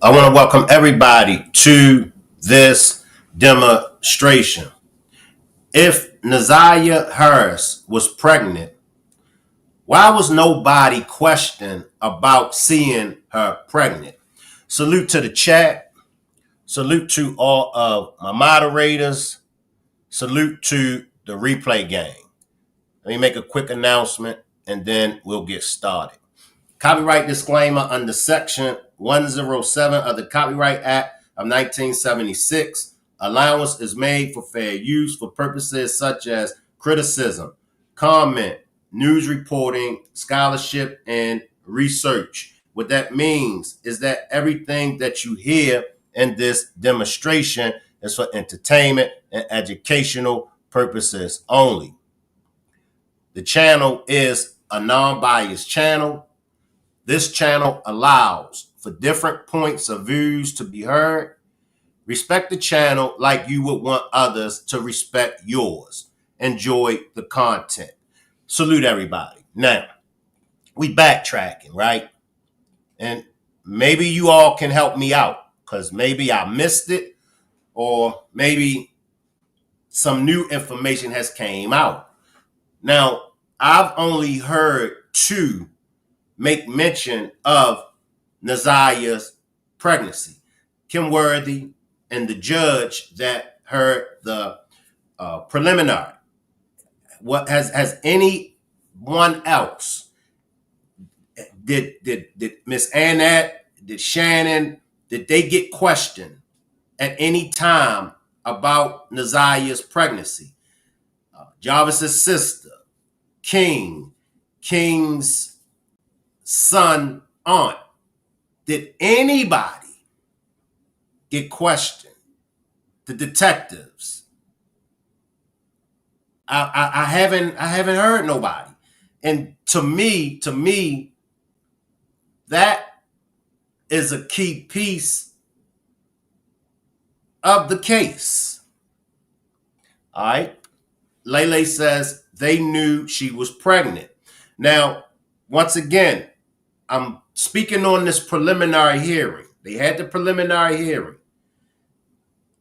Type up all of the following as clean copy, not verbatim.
I want to welcome everybody to this demonstration. If Naziah Harris was pregnant, why was nobody questioned about seeing her pregnant? Salute to the chat. Salute to all of my moderators. Salute to the replay gang. Let me make a quick announcement and then we'll get started. Copyright disclaimer under Section 107 of the Copyright Act of 1976. Allowance is made for fair use for purposes such as criticism, comment, news reporting, scholarship, and research. What that means is that everything that you hear in this demonstration is for entertainment and educational purposes only. The channel is a non-biased channel. This channel allows for different points of views to be heard. Respect the channel like you would want others to respect yours. Enjoy the content. Salute everybody. Now, we backtracking, right? And maybe you all can help me out because maybe I missed it or maybe some new information has came out. Now, I've only heard two make mention of Naziah's pregnancy. Kim Worthy and the judge that heard the preliminary. What has anyone else? Did Miss Annette, did Shannon, did they get questioned at any time about Naziah's pregnancy? Jarvis's sister, King's son, aunt. Did anybody get questioned? The detectives. I haven't heard nobody. And to me, that is a key piece of the case. All right. Lele says they knew she was pregnant. Now, once again, I'm speaking on this preliminary hearing. They had the preliminary hearing.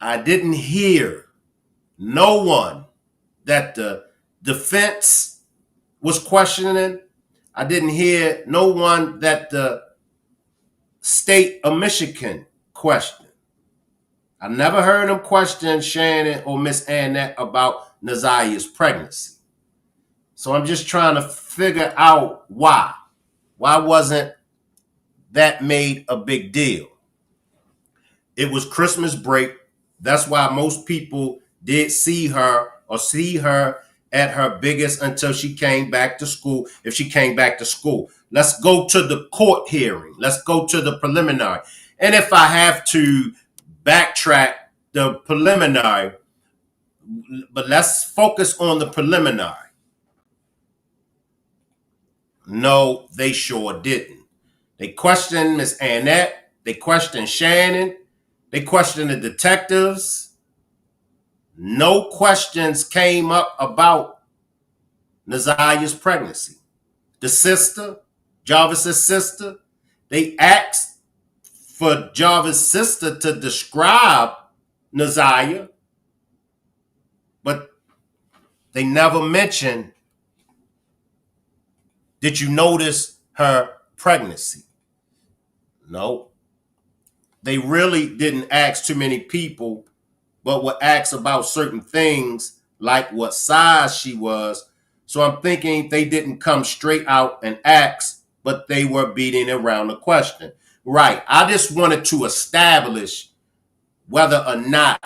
I didn't hear no one that the defense was questioning. I didn't hear no one that the state of Michigan questioned. I never heard them question Shannon or Miss Annette about Naziah's pregnancy. So I'm just trying to figure out why. Why wasn't that made a big deal? It was Christmas break. That's why most people did see her at her biggest until she came back to school, if she came back to school. Let's go to the court hearing. Let's go to the preliminary. And if I have to backtrack the preliminary, but let's focus on the preliminary. No, they sure didn't. They questioned Miss Annette. They questioned Shannon. They questioned the detectives. No questions came up about Naziah's pregnancy. The sister, Jarvis's sister, they asked for Jarvis' sister to describe Naziah, but they never mentioned, did you notice her pregnancy? No. They really didn't ask too many people, but would ask about certain things like what size she was. So I'm thinking they didn't come straight out and ask, but they were beating around the question. Right. I just wanted to establish whether or not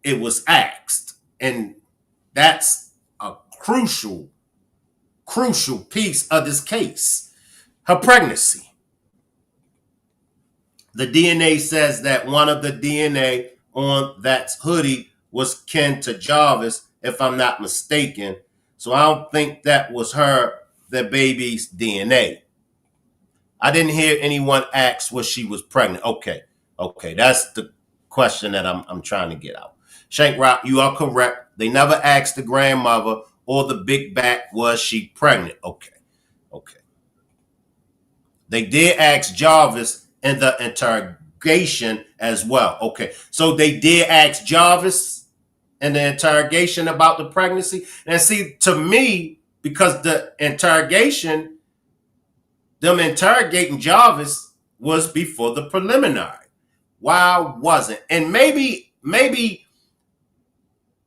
it was asked. And that's a crucial piece of this case. Her pregnancy. The DNA says that one of the DNA on that hoodie was kin to Jarvis, if I'm not mistaken. So I don't think that was the baby's DNA. I didn't hear anyone ask was she was pregnant. Okay, that's the question that I'm trying to get out. Shank Rock, you are correct. They never asked the grandmother or the big back, was she pregnant? Okay. They did ask Jarvis in the interrogation as well. Okay, so they did ask Jarvis in the interrogation about the pregnancy. And see, to me, because the interrogation, them interrogating Jarvis was before the preliminary. Why wasn't? And maybe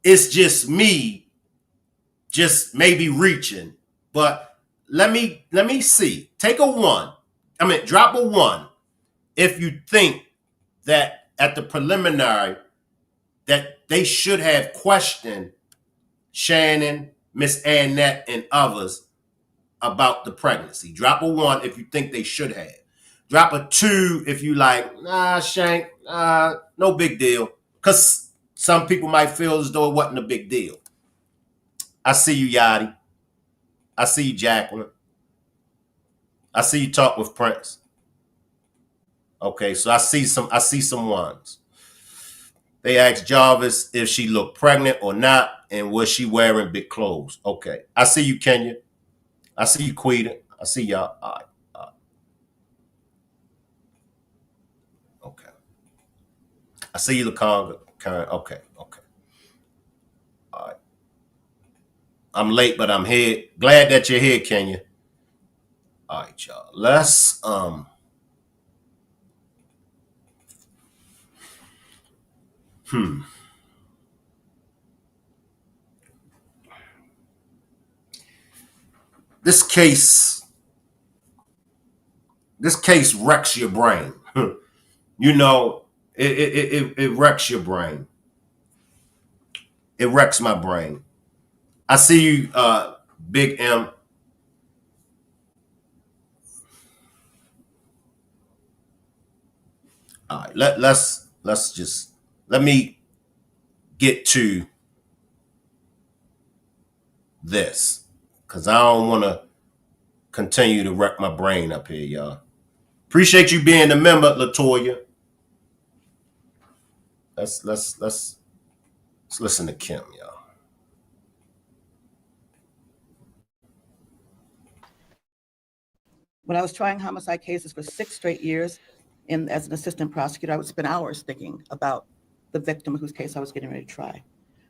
it's just me, just maybe reaching. But let me see. Take a one. I mean, drop a one if you think that at the preliminary that they should have questioned Shannon, Miss Annette, and others about the pregnancy. Drop a one if you think they should have. Drop a two if you like, nah, Shank, no big deal. Because some people might feel as though it wasn't a big deal. I see you, Yachty. I see you, Jacqueline. I see you talk with Prince. Okay, so I see some ones. They asked Jarvis if she looked pregnant or not, and was she wearing big clothes. Okay, I see you, Kenya. I see you, Quita. I see y'all. All right. Okay. I see you, Laconga. Okay. All right. I'm late, but I'm here. Glad that you're here, Kenya. All right, y'all. Let's This case wrecks your brain. You know, it wrecks your brain. It wrecks my brain. I see you, Big M. All right, let me get to this because I don't want to continue to wreck my brain up here, y'all. Appreciate you being a member, Latoya. Let's listen to Kim, y'all. When I was trying homicide cases for 6 straight years as an assistant prosecutor, I would spend hours thinking about the victim whose case I was getting ready to try,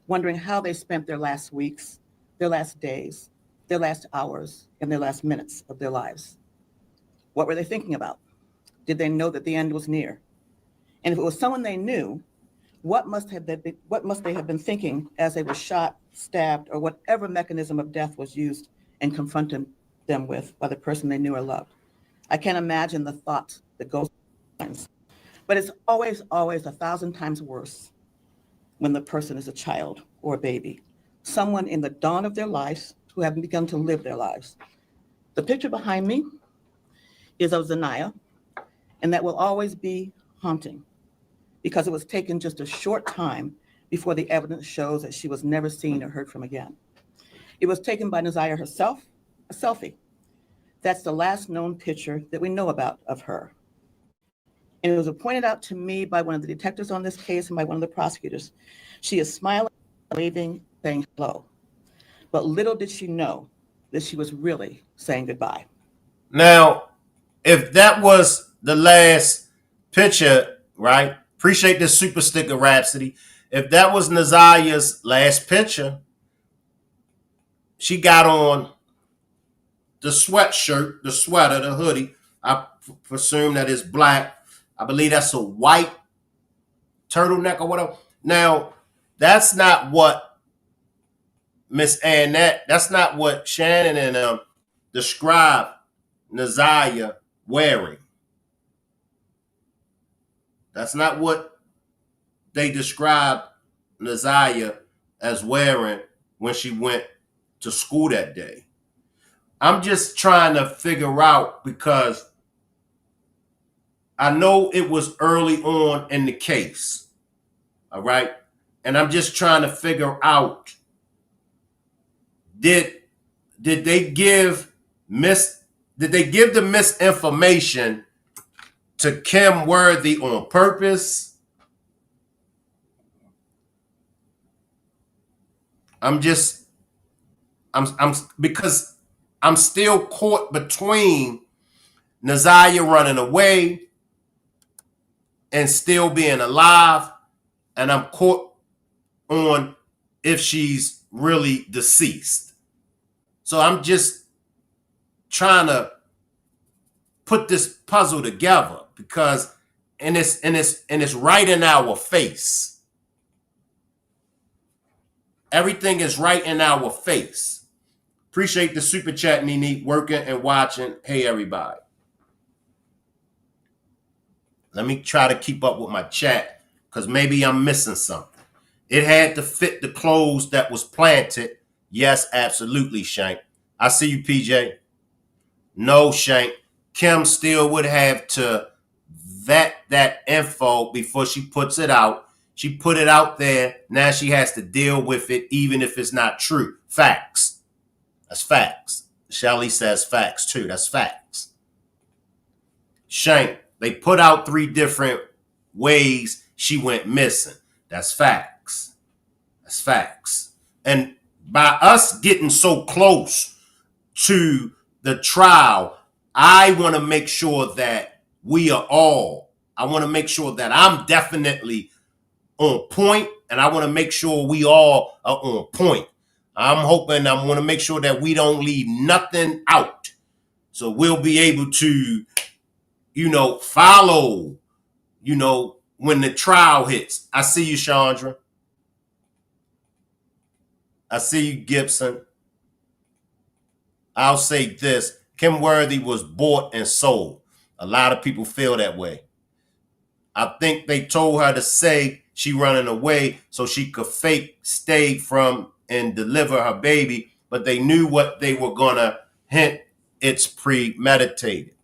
wondering how they spent their last weeks, their last days, their last hours, and their last minutes of their lives. What were they thinking about? Did they know that the end was near? And if it was someone they knew, what must they have been thinking as they were shot, stabbed, or whatever mechanism of death was used and confronted them with by the person they knew or loved? I can't imagine the thoughts that go through their minds. But it's always 1,000 times worse when the person is a child or a baby, someone in the dawn of their lives who haven't begun to live their lives. The picture behind me is of Naziah, and that will always be haunting because it was taken just a short time before the evidence shows that she was never seen or heard from again. It was taken by Naziah herself, a selfie. That's the last known picture that we know about of her. And it was pointed out to me by one of the detectives on this case and by one of the prosecutors. She is smiling, waving, saying hello. But little did she know that she was really saying goodbye. Now, if that was the last picture, right? Appreciate this super sticker Rhapsody. If that was Naziah's last picture, she got on the sweatshirt, the sweater, the hoodie. I presume that is black. I believe that's a white turtleneck or whatever. Now, that's not what Miss Annette, that's not what Shannon and described Naziah wearing. That's not what they described Naziah as wearing when she went to school that day. I'm just trying to figure out because I know it was early on in the case. All right. And I'm just trying to figure out did they give the misinformation to Kim Worthy on purpose? I'm because I'm still caught between Naziah running away and still being alive, and I'm caught on if she's really deceased. So I'm just trying to put this puzzle together because and it's right in our face. Everything is right in our face. Appreciate the super chat, Nene, working and watching. Hey, everybody. Let me try to keep up with my chat because maybe I'm missing something. It had to fit the clothes that was planted. Yes, absolutely, Shank. I see you, PJ. No, Shank. Kim still would have to vet that info before she puts it out. She put it out there. Now she has to deal with it, even if it's not true. Facts. That's facts. Shelly says facts too. That's facts. Shank, they put out 3 different ways she went missing. That's facts. That's facts. And by us getting so close to the trial, I want to make sure that I want to make sure that I'm definitely on point, and I want to make sure we all are on point. I want to make sure that we don't leave nothing out. So we'll be able to, follow, when the trial hits. I see you, Chandra. I see you, Gibson. I'll say this. Kim Worthy was bought and sold. A lot of people feel that way. I think they told her to say she running away so she could fake stay from and deliver her baby, but they knew what they were going to hint. It's premeditated.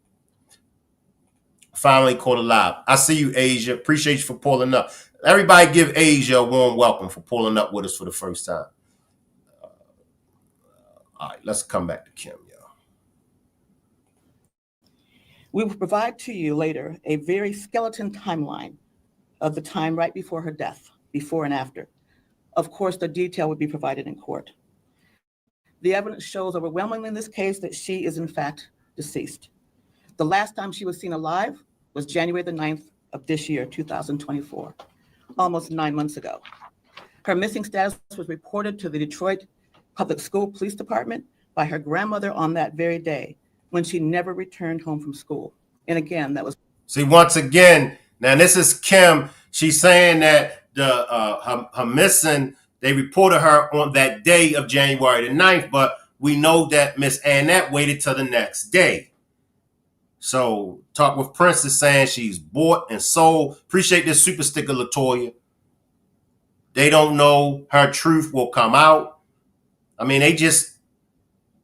Finally caught alive. I see you, Asia. Appreciate you for pulling up. Everybody give Asia a warm welcome for pulling up with us for the first time. All right, let's come back to Kim, y'all. We will provide to you later a very skeleton timeline of the time right before her death, before and after. Of course, the detail would be provided in court. The evidence shows overwhelmingly in this case that she is in fact deceased. The last time she was seen alive was January the 9th of this year, 2024, almost 9 months ago. Her missing status was reported to the Detroit Public School Police Department by her grandmother on that very day when she never returned home from school. And again, that was... See, once again, now this is Kim. She's saying that her missing, they reported her on that day of January the 9th, but we know that Miss Annette waited till the next day. So Talk with Prince is saying she's bought and sold. Appreciate this super sticker, Latoya. They don't know her truth will come out. I mean, they just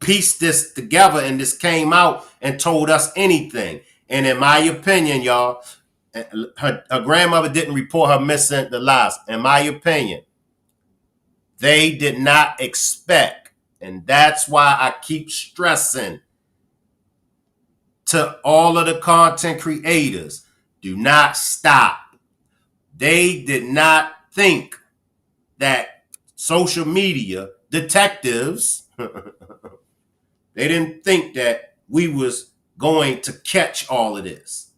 pieced this together and this came out and told us anything. And in my opinion, y'all, her grandmother didn't report her missing the last. In my opinion, they did not expect. And that's why I keep stressing to all of the content creators, do not stop. They did not think that social media detectives, they didn't think that we was going to catch all of this.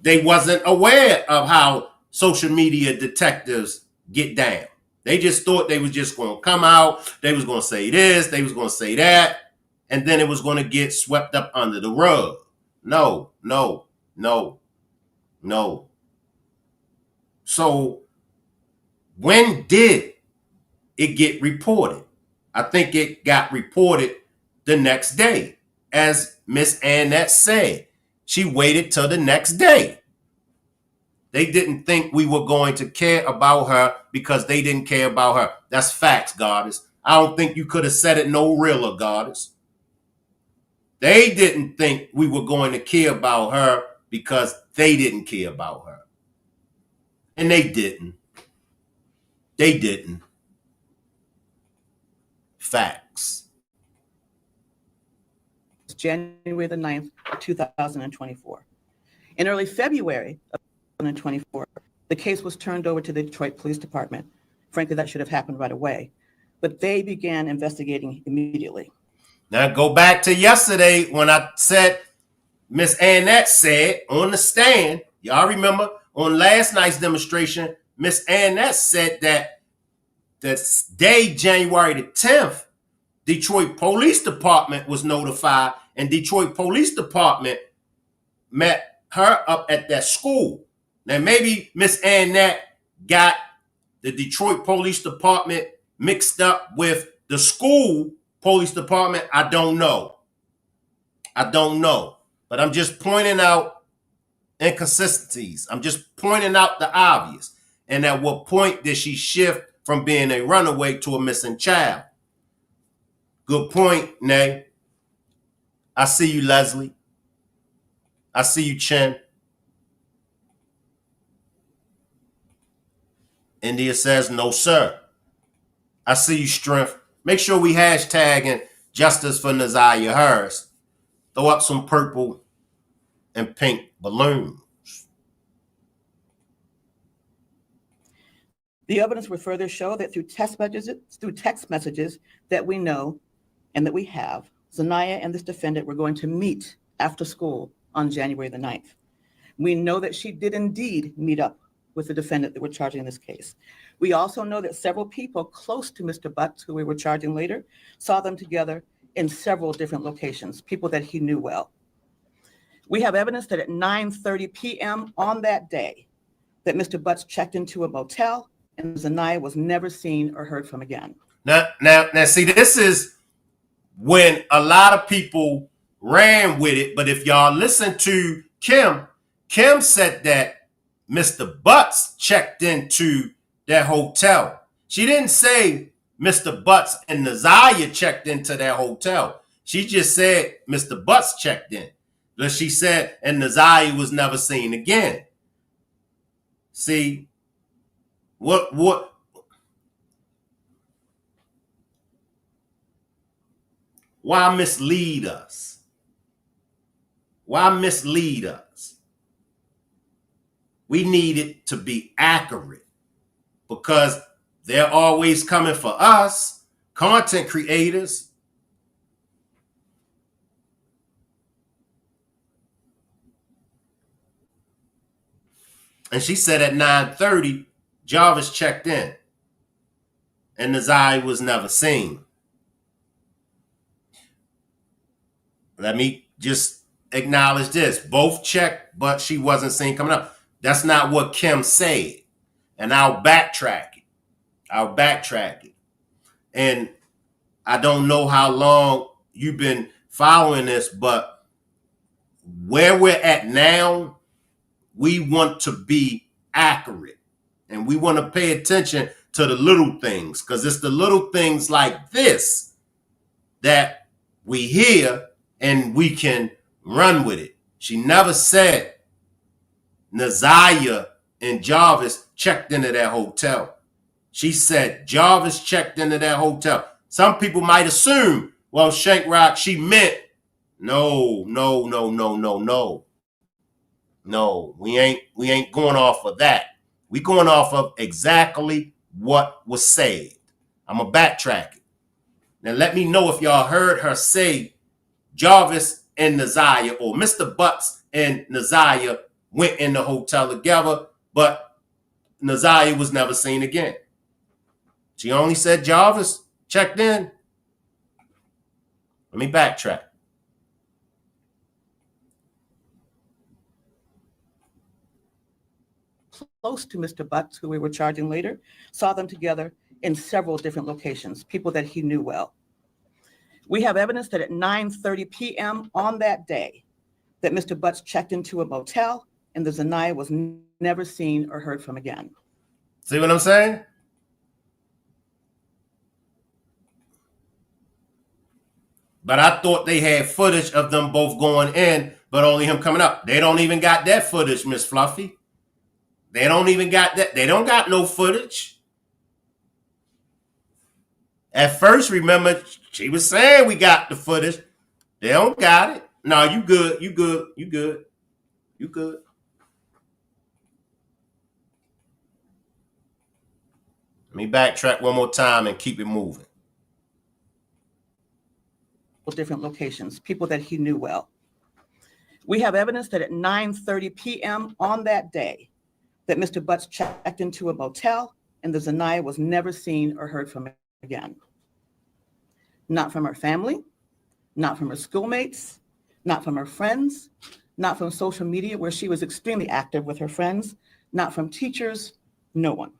They wasn't aware of how social media detectives get down. They just thought they was just going to come out. They was going to say this. They was going to say that. And then it was going to get swept up under the rug. No. So when did it get reported? I think it got reported the next day. As Miss Annette said, she waited till the next day. They didn't think we were going to care about her because they didn't care about her. That's facts, Goddess. I don't think you could have said it no realer, Goddess. They didn't think we were going to care about her because they didn't care about her. And they didn't. They didn't. Facts. January the 9th, 2024. In early February of 2024, the case was turned over to the Detroit Police Department. Frankly, that should have happened right away. But they began investigating immediately. Now go back to yesterday when I said, Miss Annette said on the stand, Y'all remember on last night's demonstration, Miss Annette said that the day, January the 10th, Detroit Police Department was notified, and Detroit Police Department met her up at that school. Now, maybe Miss Annette got the Detroit Police Department mixed up with the school police department. I don't know. But I'm just pointing out inconsistencies. I'm just pointing out the obvious. And at what point did she shift from being a runaway to a missing child? Good point, Nay. I see you, Leslie. I see you, Chen. India says, no, sir. I see you, Strength. Make sure we hashtagging justice for Naziah Harris. Throw up some purple and pink balloons. The evidence would further show that through text messages that we know and that we have, Zaniyah and this defendant were going to meet after school on January the 9th. We know that she did indeed meet up with the defendant that we're charging in this case. We also know that several people close to Mr. Butts, who we were charging later, saw them together in several different locations, people that he knew well. We have evidence that at 9:30 p.m. on that day, that Mr. Butts checked into a motel and Zaniyah was never seen or heard from again. Now, see, this is when a lot of people ran with it. But if y'all listen to Kim said that Mr. Butts checked into that hotel. She didn't say Mr. Butts and Naziah checked into that hotel. She just said Mr. Butts checked in. But she said, and Naziah was never seen again. See, what? Why mislead us? Why mislead us? We need it to be accurate because they're always coming for us, content creators. And she said at 9:30, Jarvis checked in and Naziah was never seen. Let me just acknowledge this. Both checked, but she wasn't seen coming up. That's not what Kim said. And I'll backtrack it. And I don't know how long you've been following this, but where we're at now, we want to be accurate. And we want to pay attention to the little things, because it's the little things like this that we hear and we can run with it. She never said Naziah and Jarvis checked into that hotel. She said Jarvis checked into that hotel. Some people might assume, well, Shankrock, she meant no. No, we ain't going off of that. We going off of exactly what was said. I'm going to backtrack it. Now let me know if y'all heard her say Jarvis and Naziah, or Mr. Butts and Naziah went in the hotel together, but Naziah was never seen again. She only said Jarvis checked in. Let me backtrack. Close to Mr. Butts, who we were charging later, saw them together in several different locations, people that he knew well. We have evidence that at 9:30 p.m. on that day, that Mr. Butts checked into a motel and the Zaniyah was never seen or heard from again. See what I'm saying? But I thought they had footage of them both going in, but only him coming up. They don't even got that footage, Miss Fluffy. They don't even got that. They don't got no footage. At first, remember, she was saying we got the footage. They don't got it. No, you good. You good. You good. You good. Let me backtrack one more time and keep it moving. Different locations, people that he knew well. We have evidence that at 9:30 p.m. on that day, that Mr. Butts checked into a motel and the Naziah was never seen or heard from again. Not from her family, not from her schoolmates, not from her friends, not from social media where she was extremely active with her friends, not from teachers, no one.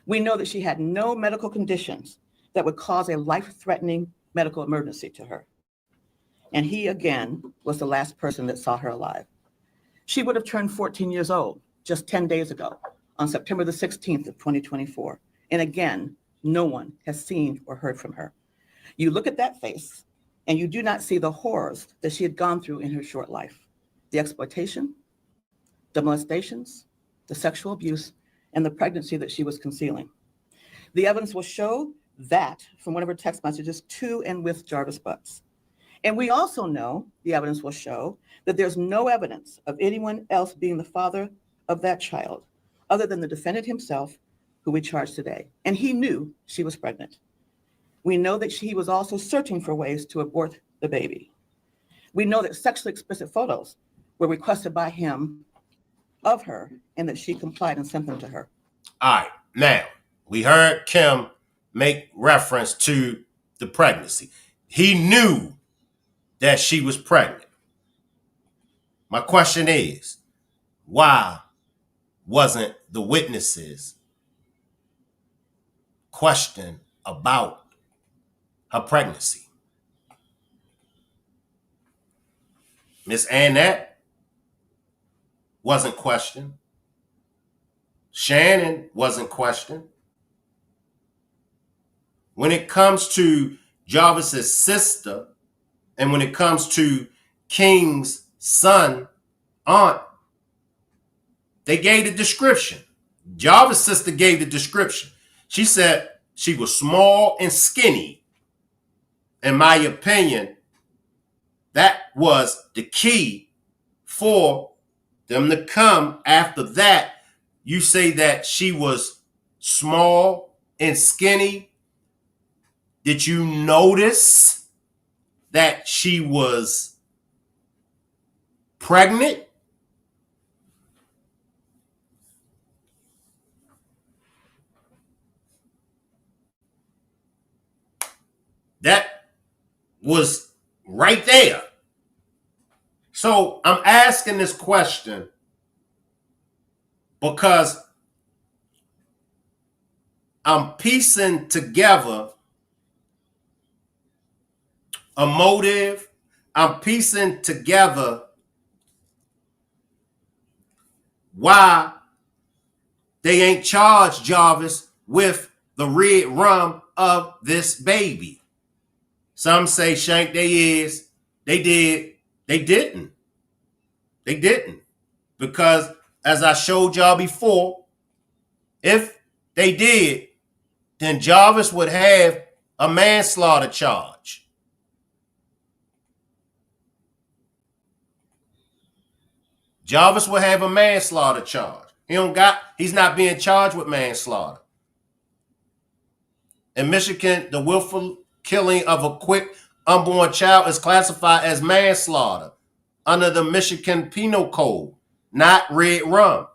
We know that she had no medical conditions that would cause a life-threatening medical emergency to her. And he, again, was the last person that saw her alive. She would have turned 14 years old just 10 days ago on September the 16th of 2024. And again, no one has seen or heard from her. You look at that face and you do not see the horrors that she had gone through in her short life. The exploitation, the molestations, the sexual abuse, and the pregnancy that she was concealing. The evidence will show that from one of her text messages to and with Jarvis Butts. And we also know, the evidence will show, that there's no evidence of anyone else being the father of that child, other than the defendant himself, who we charged today. And he knew she was pregnant. We know that he was also searching for ways to abort the baby. We know that sexually explicit photos were requested by him of her and that she complied and sent them to her. All right. Now, we heard Kim make reference to the pregnancy. He knew that she was pregnant. My question is, why wasn't the witnesses questioned about her pregnancy? Miss Annette wasn't questioned. Shannon wasn't questioned. When it comes to Jarvis's sister, and when it comes to King's son, aunt, they gave the description. Jarvis' sister gave the description. She said she was small and skinny. In my opinion, that was the key for them to come after that. You say that she was small and skinny. Did you notice that she was pregnant? That was right there. So I'm asking this question because I'm piecing together a motive. I'm piecing together why they ain't charged Jarvis with the red rum of this baby. Some say, Shank, they is. They did. They didn't. They didn't. Because as I showed y'all before, if they did, then Jarvis would have a manslaughter charge. Jarvis will have a manslaughter charge. He's not being charged with manslaughter. In Michigan, the willful killing of a quick unborn child is classified as manslaughter under the Michigan Penal Code, not red rum.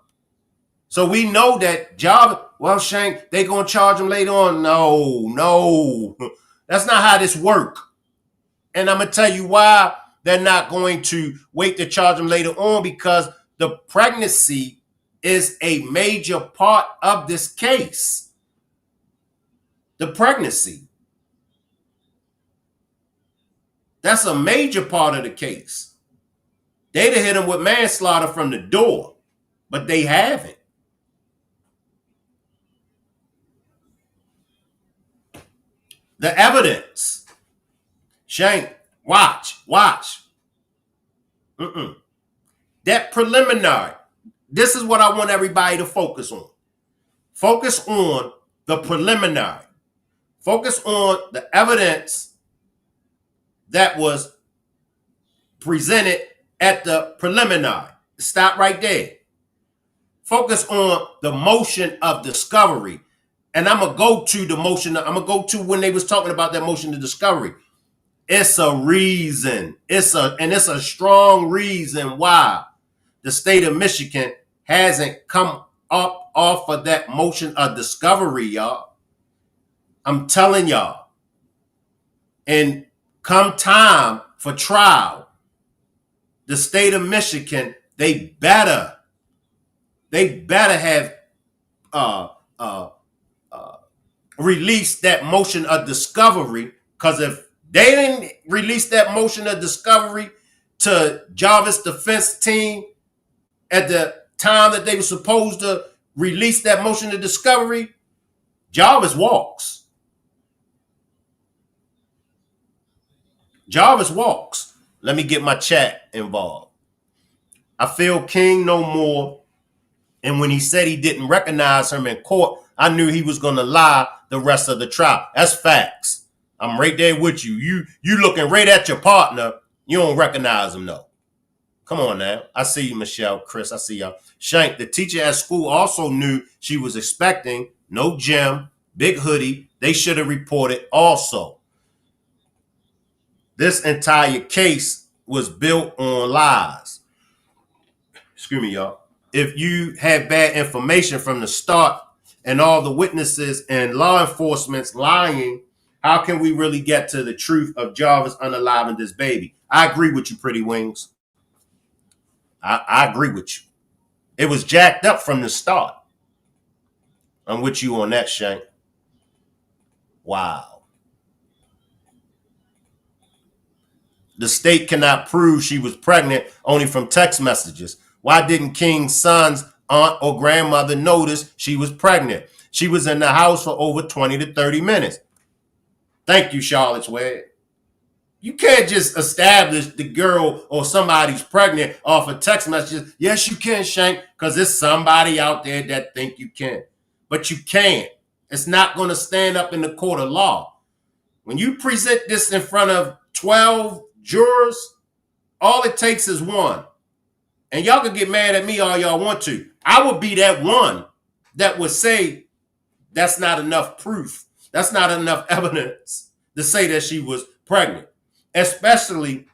So we know that Jarvis, well, Shank, they gonna charge him later on. No. That's not how this works. And I'm gonna tell you why they're not going to wait to charge him later on, because the pregnancy is a major part of this case. The pregnancy. That's a major part of the case. They'd have hit him with manslaughter from the door, but they haven't. The evidence. Shank, watch. That preliminary. This is what I want everybody to focus on. Focus on the preliminary. Focus on the evidence that was presented at the preliminary. Stop right there. Focus on the motion of discovery. And I'm going to go to the motion. I'm going to go to when they was talking about that motion of discovery. It's a reason. It's a strong reason why the state of Michigan hasn't come up off of that motion of discovery, y'all. I'm telling y'all. And come time for trial, the state of Michigan, they better have uh, uh, released that motion of discovery. Because if they didn't release that motion of discovery to Jarvis defense team at the time that they were supposed to release that motion of discovery, Jarvis walks. Jarvis walks. Let me get my chat involved. I feel King no more. And when he said he didn't recognize him in court, I knew he was going to lie the rest of the trial. That's facts. I'm right there with you. You looking right at your partner. You don't recognize him, though. Come on now. I see you, Michelle, Chris. I see y'all. Shank, the teacher at school also knew she was expecting no gym, big hoodie. They should have reported also. This entire case was built on lies. Excuse me, y'all. If you have bad information from the start and all the witnesses and law enforcement's lying, how can we really get to the truth of Jarvis unaliving this baby? I agree with you, Pretty Wings. I agree with you. It was jacked up from the start. I'm with you on that, Shank. Wow. The state cannot prove she was pregnant only from text messages. Why didn't King's son's aunt or grandmother notice she was pregnant? She was in the house for over 20 to 30 minutes. Thank you, Charlotte's Web. You can't just establish the girl or somebody's pregnant off of text messages. Yes, you can, Shank, because there's somebody out there that think you can. But you can't. It's not going to stand up in the court of law. When you present this in front of 12 jurors, all it takes is one. And y'all can get mad at me all y'all want to. I would be that one that would say that's not enough proof. That's not enough evidence to say that she was pregnant. Especially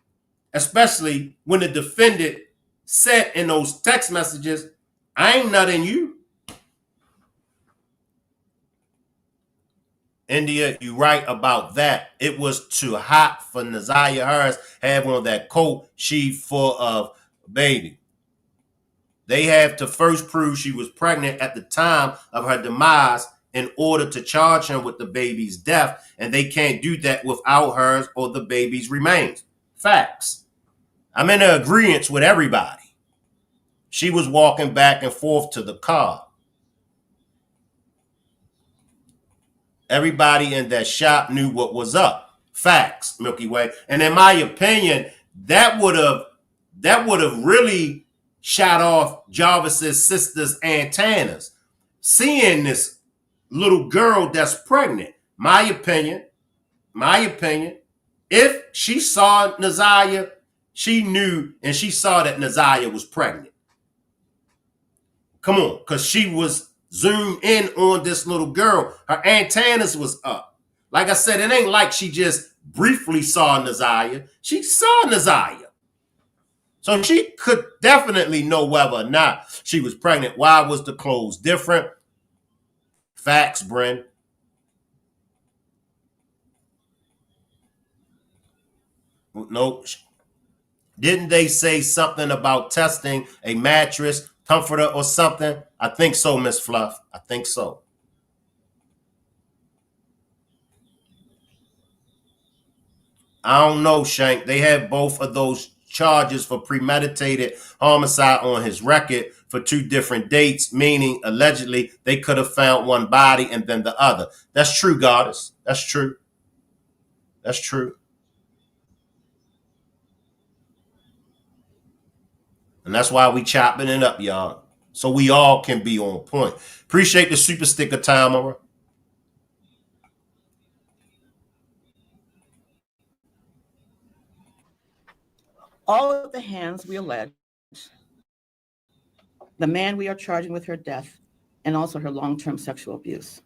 when the defendant said in those text messages, I ain't nutting you. India, you right about that. It was too hot for Naziah Harris have on that coat. She full of baby. They have to first prove she was pregnant at the time of her demise in order to charge him with the baby's death, and they can't do that without hers or the baby's remains. Facts. I'm in agreement with everybody. She was walking back and forth to the car. Everybody in that shop knew what was up. Facts, Milky Way. And in my opinion, that would have really shot off Jarvis's sister's antennas. Seeing this little girl that's pregnant. My opinion, if she saw Naziah, she knew and she saw that Naziah was pregnant. Come on, because she was zoomed in on this little girl. Her antennas was up. Like I said, it ain't like she just briefly saw Naziah. She saw Naziah. So she could definitely know whether or not she was pregnant. Why was the clothes different? Facts, Bren. Nope. Didn't they say something about testing a mattress, comforter, or something? I think so, Miss Fluff. I think so. I don't know, Shank. They have both of those charges for premeditated homicide on his record for two different dates, meaning allegedly they could have found one body and then the other. That's true, Goddess. That's true. That's true. And that's why we chopping it up, y'all. So we all can be on point. Appreciate the super sticker, Timer. All of the hands we allege, the man we are charging with her death, and also her long-term sexual abuse.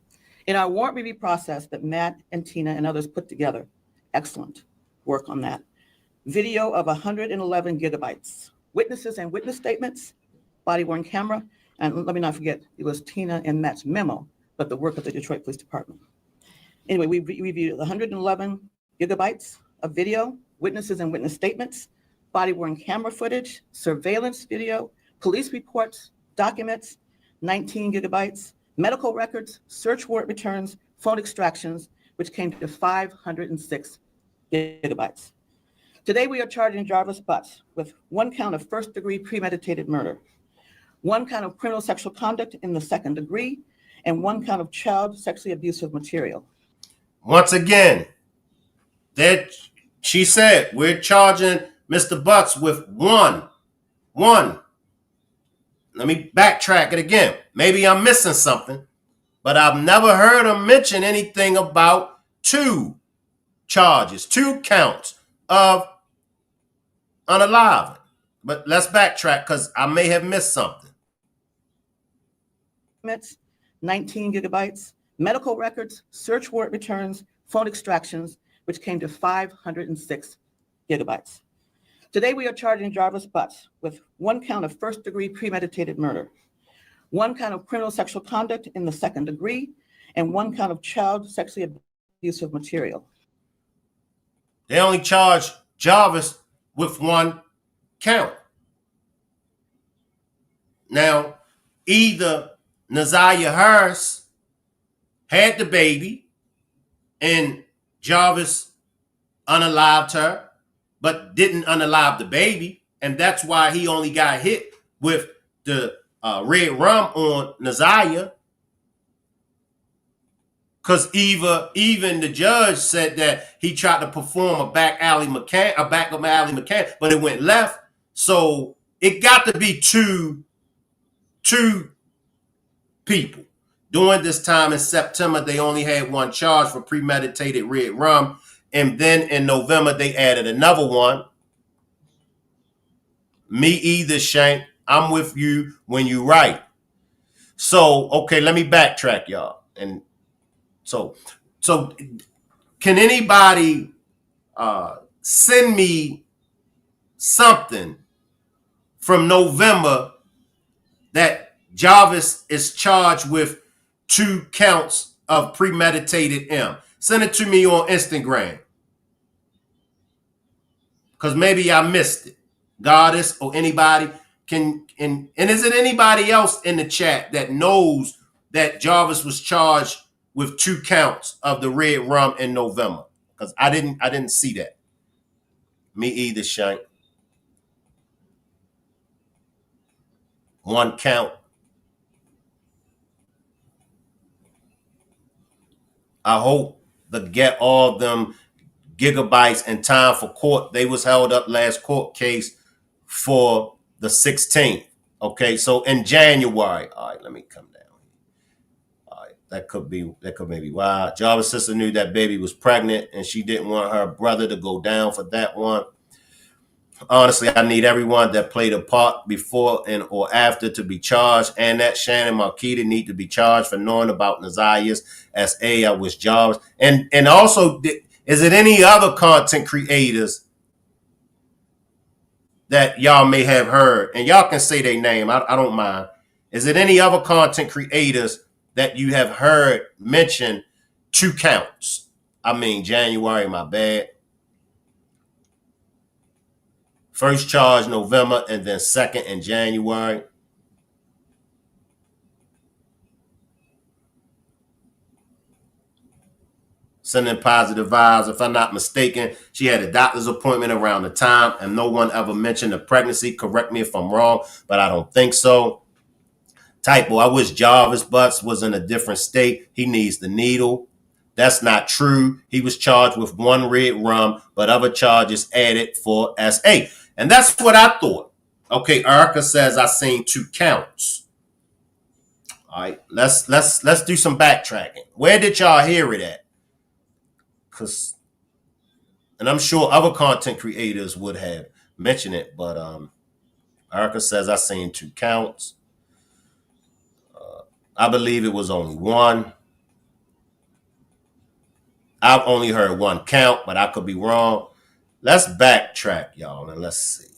In our warrant review process that Matt and Tina and others put together, excellent. work on that. Video of 111 gigabytes. Witnesses and witness statements, body-worn camera, and let me not forget, it was Tina and Matt's memo, but the work of the Detroit Police Department. Anyway, we reviewed 111 gigabytes of video, witnesses and witness statements, body-worn camera footage, surveillance video, police reports, documents, 19 gigabytes, medical records, search warrant returns, phone extractions, which came to 506 gigabytes. Today, we are charging Jarvis Butts with 1 count of first-degree premeditated murder, 1 count of criminal sexual conduct in the second degree, and 1 count of child sexually abusive material. Once again, that she said we're charging Mr. Butts with one. Let me backtrack it again. Maybe I'm missing something, but I've never heard him mention anything about 2 charges, 2 counts of unaliving. But let's backtrack because I may have missed something. 19 gigabytes, medical records, search warrant returns, phone extractions, which came to 506 gigabytes. Today, we are charging Jarvis Butts with 1 count of first-degree premeditated murder, 1 count of criminal sexual conduct in the second degree, and 1 count of child sexually abusive material. They only charge Jarvis with 1 count. Now, either Naziah Harris had the baby and Jarvis unalived her, but didn't unalive the baby, and that's why he only got hit with the red rum on Naziah. Because even the judge said that he tried to perform a back of alley mechanic, but it went left. So it got to be two people. During this time in September, they only had 1 charge for premeditated red rum. And then in November, they added another one. Me either, Shank. I'm with you when you right. So, okay, let me backtrack, y'all. And so can anybody send me something from November that Jarvis is charged with 2 counts of premeditated M? Send it to me on Instagram. Because maybe I missed it. Goddess or anybody can, and is it anybody else in the chat that knows that Jarvis was charged with 2 counts of the red rum in November? Because I didn't see that. Me either, Shank. 1 count. I hope to get all them gigabytes in time for court. They was held up last court case for the 16th. Okay, so in January. All right, let me come down. All right, that could maybe why. Jarvis' sister knew that baby was pregnant and she didn't want her brother to go down for that one. Honestly, I need everyone that played a part before and or after to be charged, and that Shannon Marquita need to be charged for knowing about Naziah's S.A. I was Jarvis. And also, is it any other content creators that y'all may have heard? And y'all can say their name. I don't mind. Is it any other content creators that you have heard mention 2 counts? I mean, January, my bad. First charge November and then second in January. Sending positive vibes. If I'm not mistaken, she had a doctor's appointment around the time and no one ever mentioned the pregnancy. Correct me if I'm wrong, but I don't think so. Typo, I wish Jarvis Butts was in a different state. He needs the needle. That's not true. He was charged with 1 red rum, but other charges added for SA. And that's what I thought. Okay, Erica says I seen 2 counts. All right, let's do some backtracking. Where did y'all hear it at? And I'm sure other content creators would have mentioned it, but Erica says I seen 2 counts. I believe it was only 1. I've only heard 1 count, but I could be wrong. Let's backtrack, y'all, and let's see.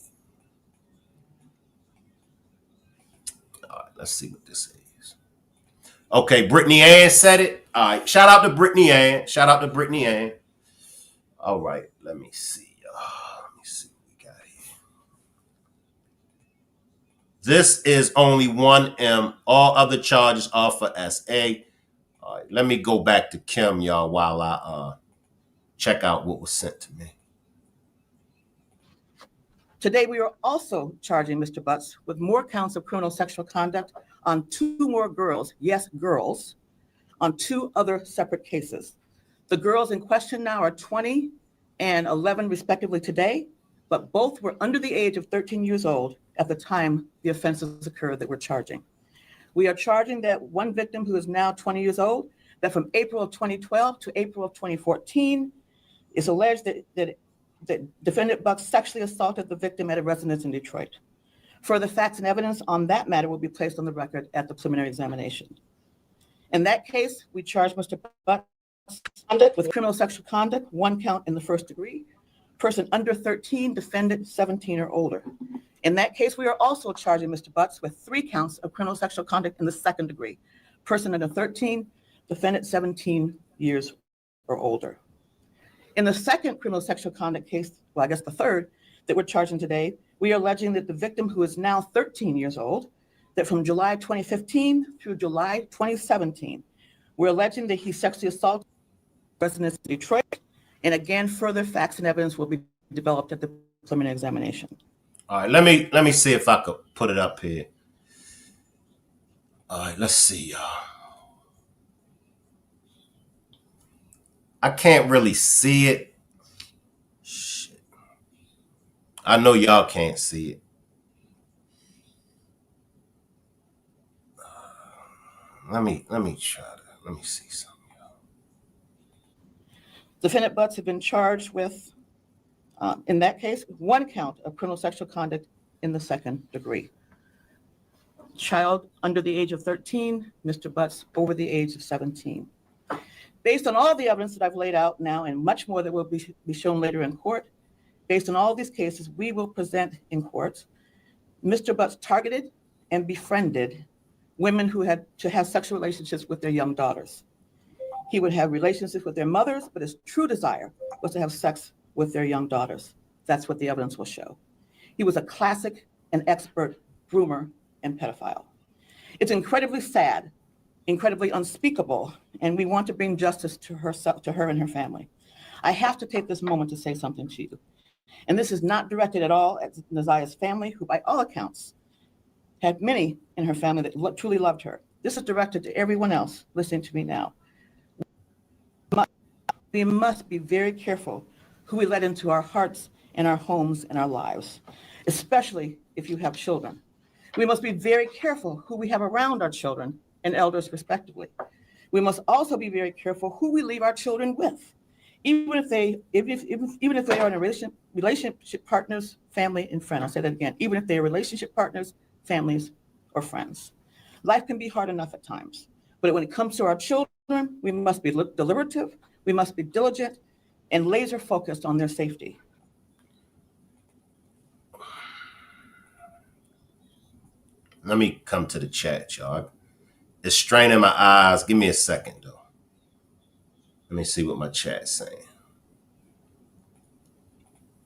All right, let's see what this is. Okay, Brittany Ann said it. All right, shout out to Brittany Ann. Shout out to Brittany Ann. All right, let me see, y'all. Let me see what we got here. This is only 1M. All other charges are for SA. All right, let me go back to Kim, y'all, while I check out what was sent to me. Today, we are also charging Mr. Butts with more counts of criminal sexual conduct on 2 more girls, yes, girls, on 2 other separate cases. The girls in question now are 20 and 11 respectively today, but both were under the age of 13 years old at the time the offenses occurred that we're charging. We are charging that one victim who is now 20 years old, that from April of 2012 to April of 2014, it's alleged that defendant Buck sexually assaulted the victim at a residence in Detroit. Further facts and evidence on that matter will be placed on the record at the preliminary examination. In that case, we charge Mr. Buck with criminal sexual conduct, 1 count in the first degree, person under 13, defendant 17 or older. In that case, we are also charging Mr. Butts with 3 counts of criminal sexual conduct in the second degree, person under 13, defendant 17 years or older. In the second criminal sexual conduct case, well, I guess the third that we're charging today, we are alleging that the victim, who is now 13 years old, that from July 2015 through July 2017, we're alleging that he sexually assaulted residents in Detroit. And again, further facts and evidence will be developed at the preliminary examination. All right, let me see if I could put it up here. All right, let's see, y'all. I can't really see it. Shit. I know y'all can't see it. Let me try to let me see something. Defendant Butts have been charged with, in that case, 1 count of criminal sexual conduct in the second degree. Child under the age of 13, Mr. Butts over the age of 17. Based on all the evidence that I've laid out now and much more that will be shown later in court, based on all these cases we will present in court, Mr. Butts targeted and befriended women who had to have sexual relationships with their young daughters. He would have relationships with their mothers, but his true desire was to have sex with their young daughters. That's what the evidence will show. He was a classic and expert groomer and pedophile. It's incredibly sad, incredibly unspeakable, and we want to bring justice to her and her family. I have to take this moment to say something to you. And this is not directed at all at Naziah's family, who by all accounts had many in her family that truly loved her. This is directed to everyone else listening to me now. We must be very careful who we let into our hearts and our homes and our lives, especially if you have children. We must be very careful who we have around our children and elders respectively. We must also be very careful who we leave our children with, even if they are in a relationship partners, family, and friend. I'll say that again, even if they are relationship partners, families, or friends. Life can be hard enough at times, but when it comes to our children, we must be deliberative, we must be diligent, and laser focused on their safety. Let me come to the chat, y'all. It's straining my eyes. Give me a second, though. Let me see what my chat's saying.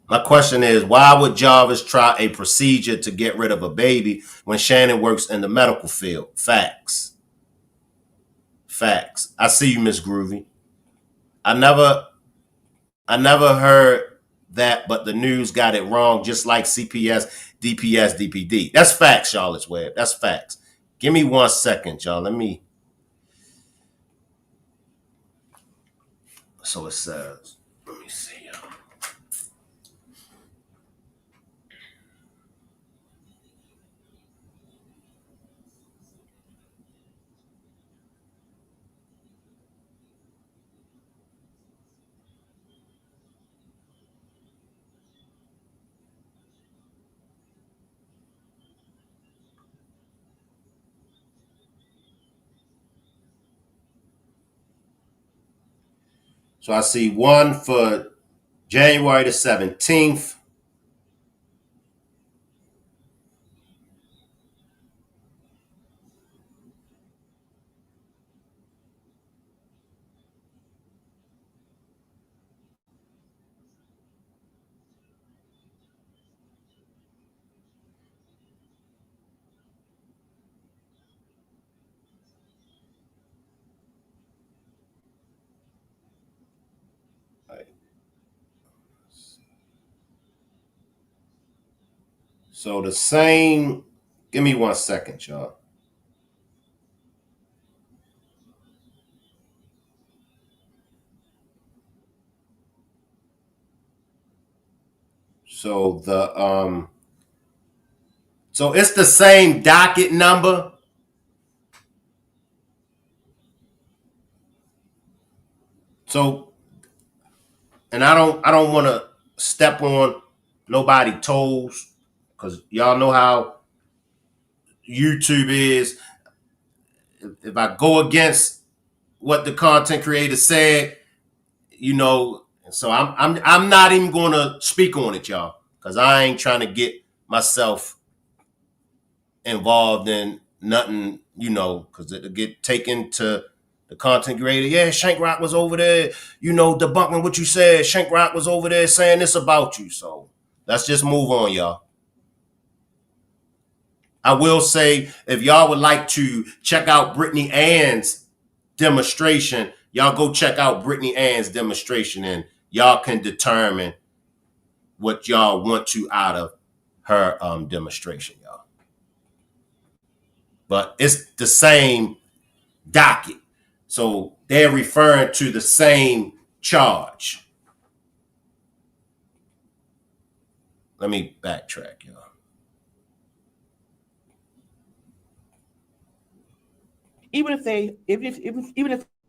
My question is, why would Jarvis try a procedure to get rid of a baby when Shannon works in the medical field? Facts. Facts. I see you, Miss Groovy. I never heard that, but the news got it wrong, just like CPS, DPS, DPD. That's facts, Charlotte's Web. That's facts. Give me 1 second, y'all. So it says, let me see. So I see 1 for January the 17th. So the same, give me 1 second, y'all. So so it's the same docket number. So, and I don't want to step on nobody toes, because y'all know how YouTube is. If I go against what the content creator said, so I'm not even going to speak on it, y'all, because I ain't trying to get myself involved in nothing, because it'll get taken to the content creator. Yeah, Shank Rock was over there, debunking what you said. Shank Rock was over there saying this about you. So let's just move on, y'all. I will say, if y'all would like to check out Brittany Ann's demonstration, y'all go check out Brittany Ann's demonstration, and y'all can determine what y'all want to out of her demonstration, y'all. But it's the same docket. So they're referring to the same charge. Let me backtrack, y'all. Even if they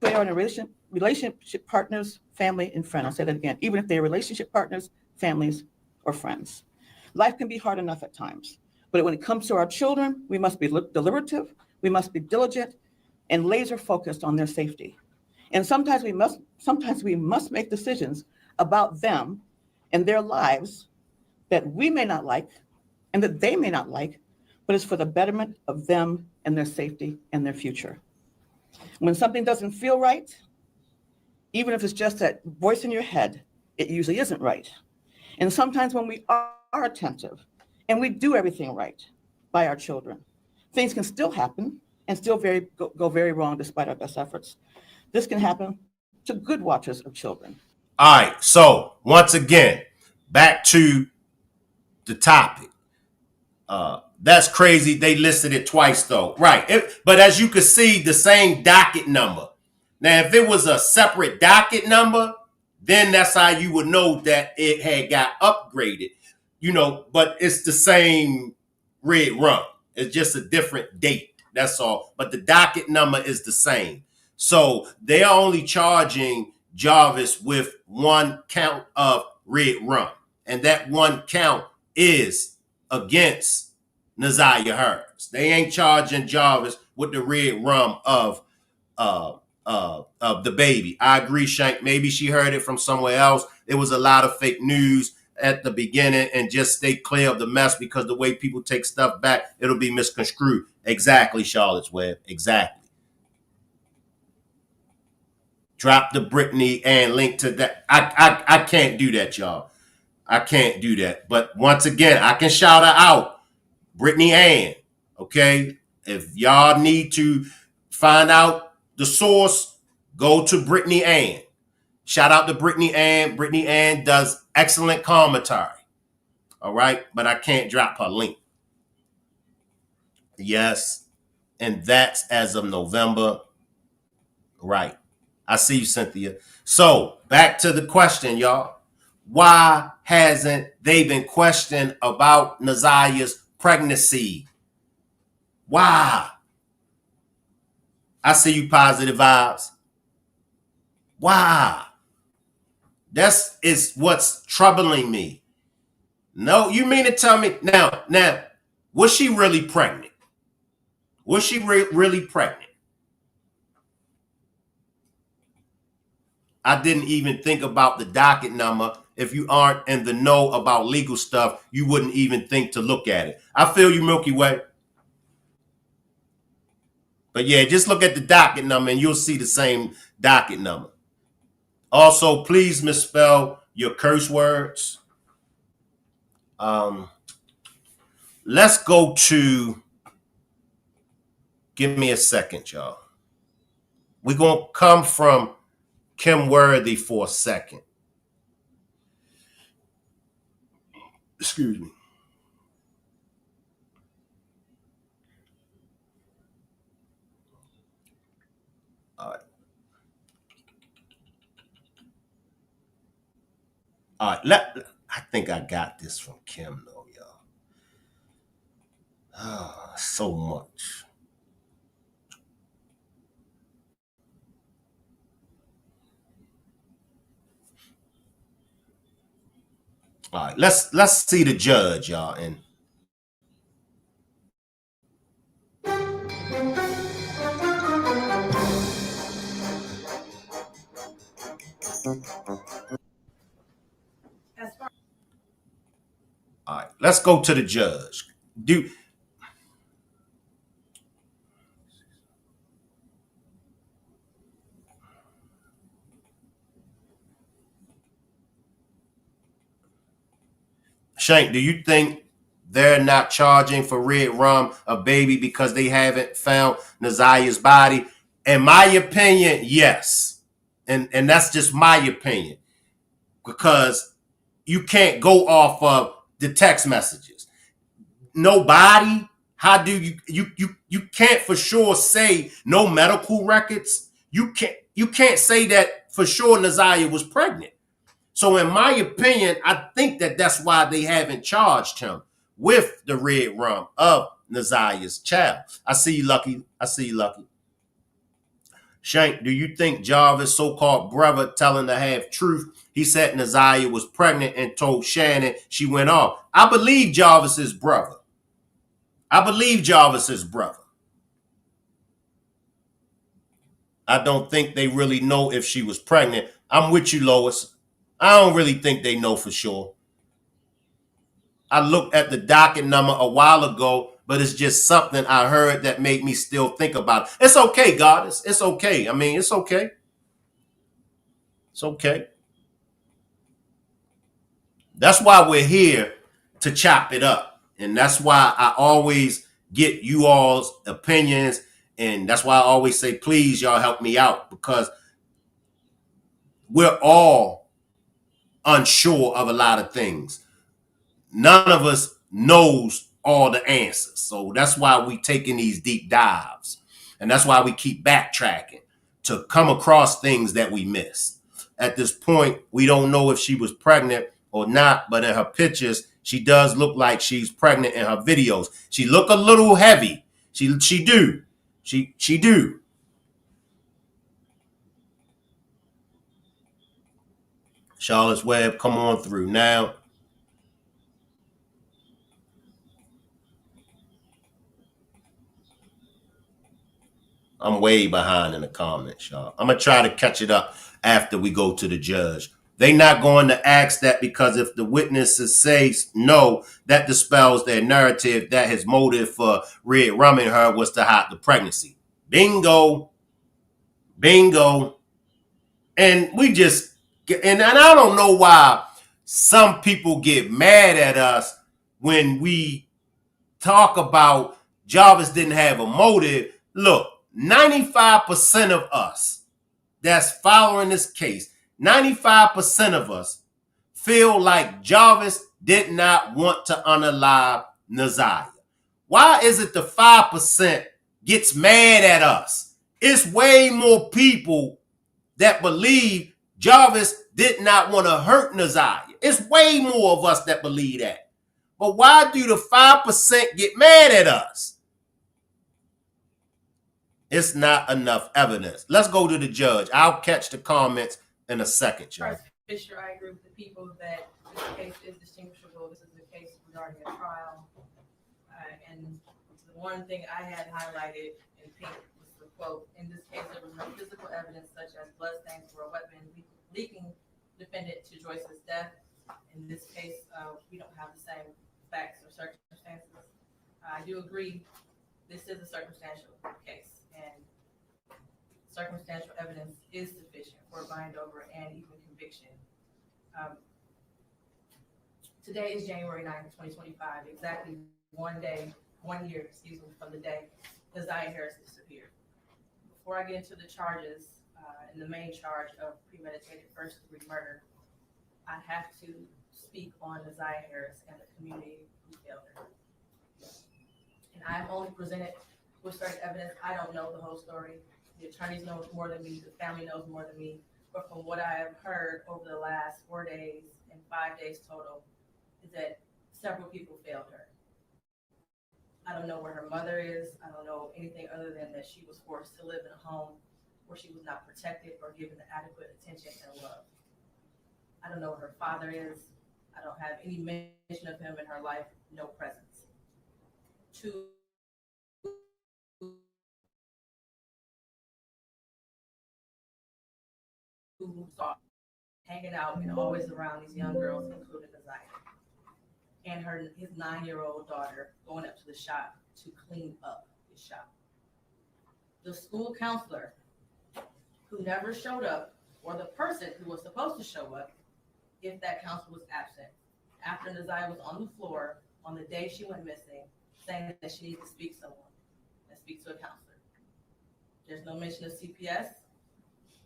are in a relationship partners, family, and friend. I'll say that again. Even if they're relationship partners, families, or friends. Life can be hard enough at times. But when it comes to our children, we must be deliberative, we must be diligent, and laser focused on their safety. And sometimes we must make decisions about them and their lives that we may not like and that they may not like, but it's for the betterment of them and their safety and their future. When something doesn't feel right, even if it's just that voice in your head, it usually isn't right. And sometimes when we are attentive and we do everything right by our children, things can still happen and still go very wrong despite our best efforts. This can happen to good watchers of children. All right. So once again, back to the topic. That's crazy. They listed it twice, though. Right. But as you can see, the same docket number. Now, if it was a separate docket number, then that's how you would know that it had got upgraded. But it's the same red rum. It's just a different date. That's all. But the docket number is the same. So they are only charging Jarvis with one count of red rum. And that one count is against Naziah Harris. They ain't charging Jarvis with the red rum of the baby. I agree, Shank. Maybe she heard it from somewhere else. There was a lot of fake news at the beginning, and just stay clear of the mess, because the way people take stuff back, it'll be misconstrued. Exactly, Charlotte's Web. Exactly. Drop the Brittany and link to that. I can't do that, y'all. I can't do that. But once again, I can shout her out. Brittany Ann. Okay? If y'all need to find out the source, go to Brittany Ann. Shout out to Brittany Ann. Brittany Ann does excellent commentary. All right? But I can't drop her link. Yes. And that's as of November. Right. I see you, Cynthia. So back to the question, y'all. Why hasn't they been questioned about Naziah's pregnancy? Why? I see you, Positive Vibes. Why? That's is what's troubling me. No, you mean to tell me now, was she really pregnant? Was she really pregnant? I didn't even think about the docket number if you aren't in the know about legal stuff, you wouldn't even think to look at it. I feel you, Milky Way. But yeah, just look at the docket number and you'll see the same docket number. Also, please misspell your curse words. Let's go to, give me a second, y'all. We're going to come from Kim Worthy for a second. Excuse me. All right. All right. I think I got this from Kim, though, y'all. Oh, so much. All right. Let's see the judge, y'all. And all right, let's go to the judge. Shank, do you think they're not charging for red rum a baby because they haven't found Naziah's body? In my opinion, yes. And that's just my opinion. Because you can't go off of the text messages. Nobody, how do you can't for sure say no medical records. You can't say that for sure Naziah was pregnant. So in my opinion, I think that that's why they haven't charged him with the red rum of Naziah's child. I see you, Lucky. I see you, Lucky. Shank, do you think Jarvis' so-called brother telling the half truth? He said Naziah was pregnant and told Shannon she went off. I believe Jarvis's brother. I believe Jarvis's brother. I don't think they really know if she was pregnant. I'm with you, Lois. I don't really think they know for sure. I looked at the docket number a while ago, but it's just something I heard that made me still think about it. It's okay, Goddess. It's okay. I mean, it's okay. It's okay. That's why we're here, to chop it up. And that's why I always get you all's opinions. And that's why I always say, please, y'all help me out, because we're all unsure of a lot of things. None of us knows all the answers. So that's why we taking these deep dives. And that's why we keep backtracking to come across things that we missed. At this point, we don't know if she was pregnant or not, but in her pictures, she does look like she's pregnant in her videos. She look a little heavy. She do. She do. Charlotte's Web, come on through now. I'm way behind in the comments, y'all. I'm going to try to catch it up after we go to the judge. They're not going to ask that, because if the witnesses say no, that dispels their narrative that his motive for red rumming her was to hide the pregnancy. Bingo. Bingo. And we just, and I don't know why some people get mad at us when we talk about Jarvis didn't have a motive. Look, 95% of us that's following this case, 95% of us feel like Jarvis did not want to unalive Naziah. Why is it the 5% gets mad at us? It's way more people that believe Jarvis did not want to hurt Naziah. It's way more of us that believe that. But why do the 5% get mad at us? It's not enough evidence. Let's go to the judge. I'll catch the comments in a second, Judge. Fisher, I agree with the people that this case is distinguishable. This is a case regarding a trial. And the one thing I had highlighted in pink was the quote, in this case, there was no physical evidence such as bloodstains or a weapon leaking defendant to Joyce's death. this case, we don't have the same facts or circumstances. I do agree, this is a circumstantial case, and circumstantial evidence is sufficient for a bind over and even conviction. Today is January 9th, 2025, exactly 1 year, from the day Naziah Harris disappeared. Before I get into the charges, and the main charge of premeditated first-degree murder, I have to speak on Naziah Harris and the community who failed her. And I'm only presented with certain evidence. I don't know the whole story. The attorneys know more than me, the family knows more than me, but from what I have heard over the last 4 days and 5 days total, is that several people failed her. I don't know where her mother is. I don't know anything other than that she was forced to live in a home where she was not protected or given the adequate attention and love. I don't know where her father is. I don't have any mention of him in her life, no presence. Two who saw hanging out and always around these young girls, including Naziah, and his 9-year-old daughter going up to the shop to clean up his shop. The school counselor who never showed up, or the person who was supposed to show up if that counselor was absent, after Naziah was on the floor on the day she went missing, saying that she needed to speak to someone and speak to a counselor. There's no mention of CPS,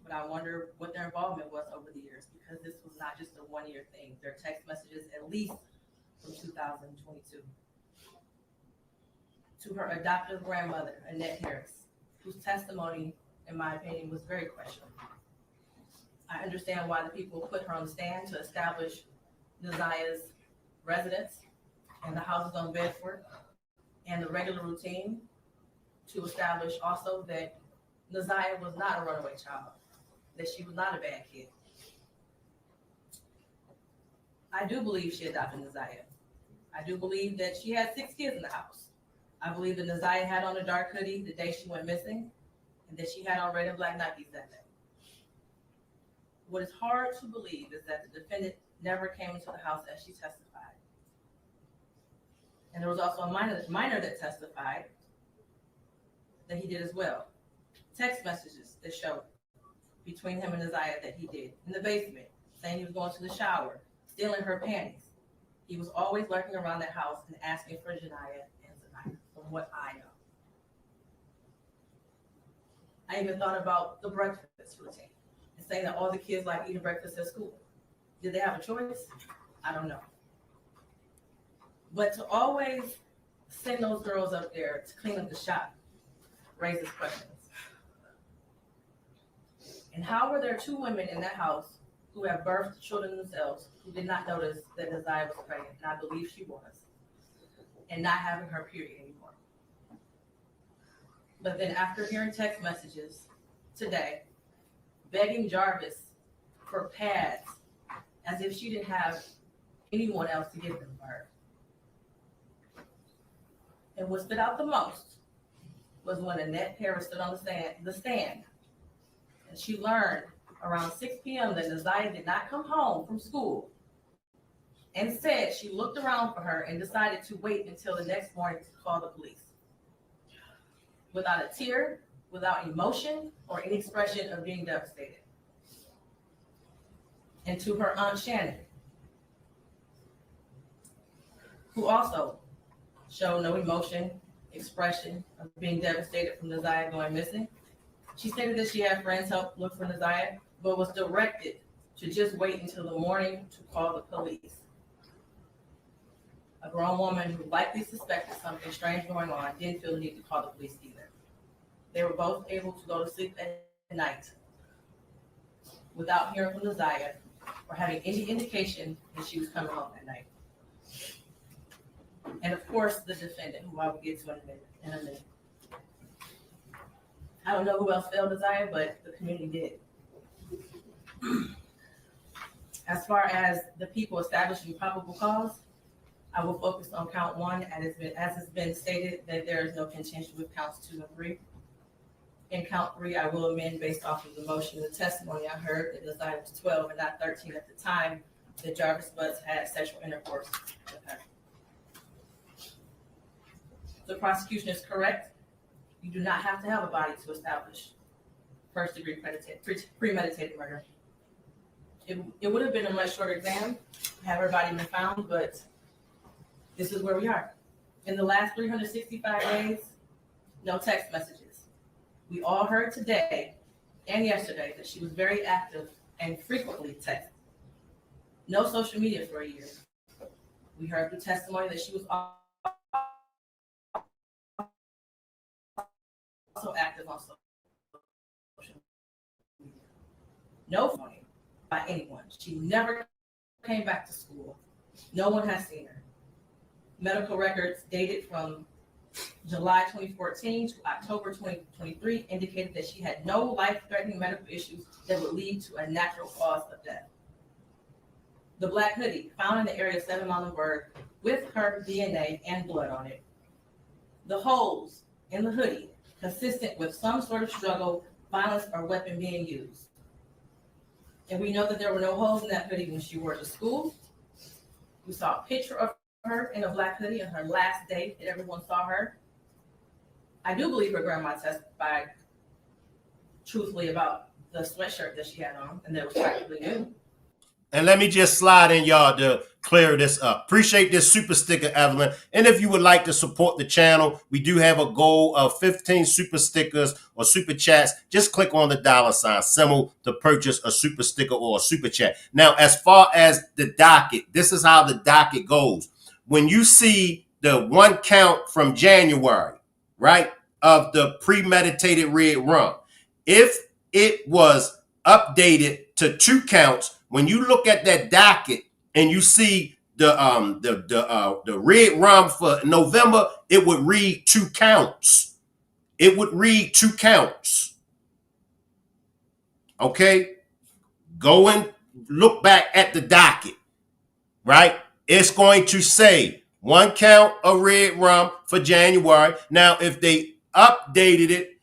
but I wonder what their involvement was over the years, because this was not just a 1-year thing. There are text messages at least from 2022. To her adoptive grandmother, Annette Harris, whose testimony, in my opinion, was very questionable. I understand why the people put her on the stand to establish Naziah's residence and the houses on Bedford and the regular routine, to establish also that Naziah was not a runaway child, that she was not a bad kid. I do believe she adopted Naziah. I do believe that she had 6 kids in the house. I believe that Naziah had on a dark hoodie the day she went missing, and that she had on red and black Nikes that day. What is hard to believe is that the defendant never came into the house as she testified. And there was also a minor that testified that he did as well. Text messages that showed between him and Naziah that he did in the basement, saying he was going to the shower, stealing her panties. He was always lurking around that house and asking for Janiyah and Zaniyah, from what I know. I even thought about the breakfast routine and saying that all the kids like eating breakfast at school. Did they have a choice? I don't know. But to always send those girls up there to clean up the shop raises questions. And how were there 2 women in that house who have birthed children themselves who did not notice that Naziah was pregnant, and I believe she was, and not having her period anymore? But then after hearing text messages today, begging Jarvis for pads as if she didn't have anyone else to give them for her. And what stood out the most was when Annette Harris stood on the stand, and she learned around 6 p.m. that Naziah did not come home from school, and said she looked around for her and decided to wait until the next morning to call the police. Without a tear, without emotion, or any expression of being devastated. And to her Aunt Shannon, who also showed no emotion, expression of being devastated from Naziah going missing. She stated that she had friends help look for Naziah, but was directed to just wait until the morning to call the police. A grown woman who likely suspected something strange going on didn't feel the need to call the police either. They were both able to go to sleep at night without hearing from Naziah or having any indication that she was coming home at night. And of course, the defendant, who I will get to in a minute. I don't know who else failed Naziah, but the community did. As far as the people establishing probable cause, I will focus on count 1, as it's been stated that there is no contention with counts 2 and 3. In count 3, I will amend based off of the motion and the testimony I heard that Naziah was 12 and not 13 at the time that Jarvis Butts had sexual intercourse with her. The prosecution is correct. You do not have to have a body to establish first-degree premeditated murder. It would have been a much shorter exam had her body been found, but this is where we are. In the last 365 days, no text messages. We all heard today and yesterday that she was very active and frequently texting. No social media for a year. We heard through testimony that she was also active on social media. No phone by anyone. She never came back to school. No one has seen her. Medical records dated from July 2014 to October 2023 indicated that she had no life-threatening medical issues that would lead to a natural cause of death. The black hoodie found in the area of 7 Mile and Bird with her DNA and blood on it. The holes in the hoodie consistent with some sort of struggle, violence, or weapon being used. And we know that there were no holes in that hoodie when she wore it to school. We saw a picture of her in a black hoodie on her last day that everyone saw her. I do believe her grandma testified truthfully about the sweatshirt that she had on and that was practically new. And let me just slide in, y'all, to clear this up. Appreciate this super sticker, Evelyn. And if you would like to support the channel, we do have a goal of 15 super stickers or super chats. Just click on the $ symbol to purchase a super sticker or a super chat. Now, as far as the docket, this is how the docket goes. When you see the 1 count from January, right, of the premeditated red rum, if it was updated to 2 counts, when you look at that docket and you see the red rum for November, it would read 2 counts. It would read 2 counts. Okay? Go and look back at the docket, right? It's going to say 1 count of red rum for January. Now, if they updated it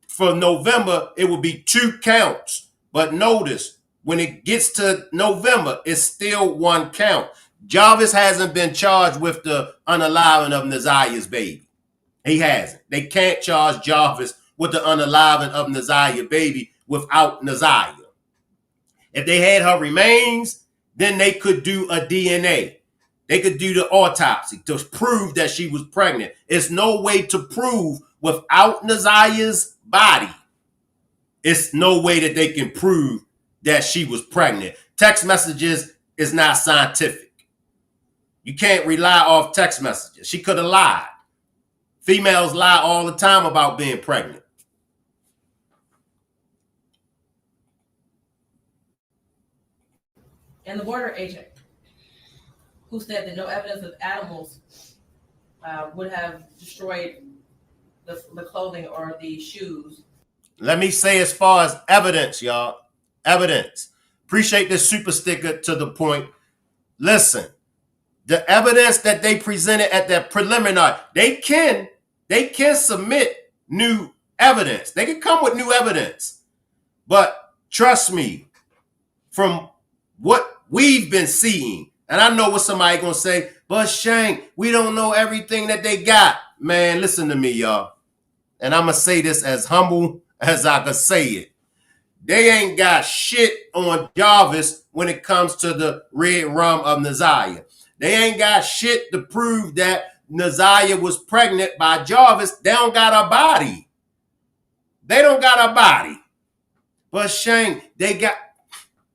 for November, it would be 2 counts. But notice, when it gets to November, it's still 1 count. Jarvis hasn't been charged with the unaliving of Naziah's baby. He hasn't. They can't charge Jarvis with the unaliving of Naziah's baby without Naziah. If they had her remains, then they could do a DNA. They could do the autopsy to prove that she was pregnant. It's no way to prove without Naziah's body. It's no way that they can prove that she was pregnant. Text messages is not scientific. You can't rely off text messages. She could have lied. Females lie all the time about being pregnant. And the border agent who said that no evidence of animals would have destroyed the clothing or the shoes. Let me say as far as evidence, y'all. Evidence. Appreciate this super sticker to the point. Listen, the evidence that they presented at that preliminary, they can submit new evidence. They can come with new evidence. But trust me, from what we've been seeing, and I know what somebody gonna say, but Shank, we don't know everything that they got. Man, listen to me, y'all. And I'm gonna say this as humble as I could say it. They ain't got shit on Jarvis when it comes to the red rum of Naziah. They ain't got shit to prove that Naziah was pregnant by Jarvis. They don't got a body. They don't got a body. But Shank, they got...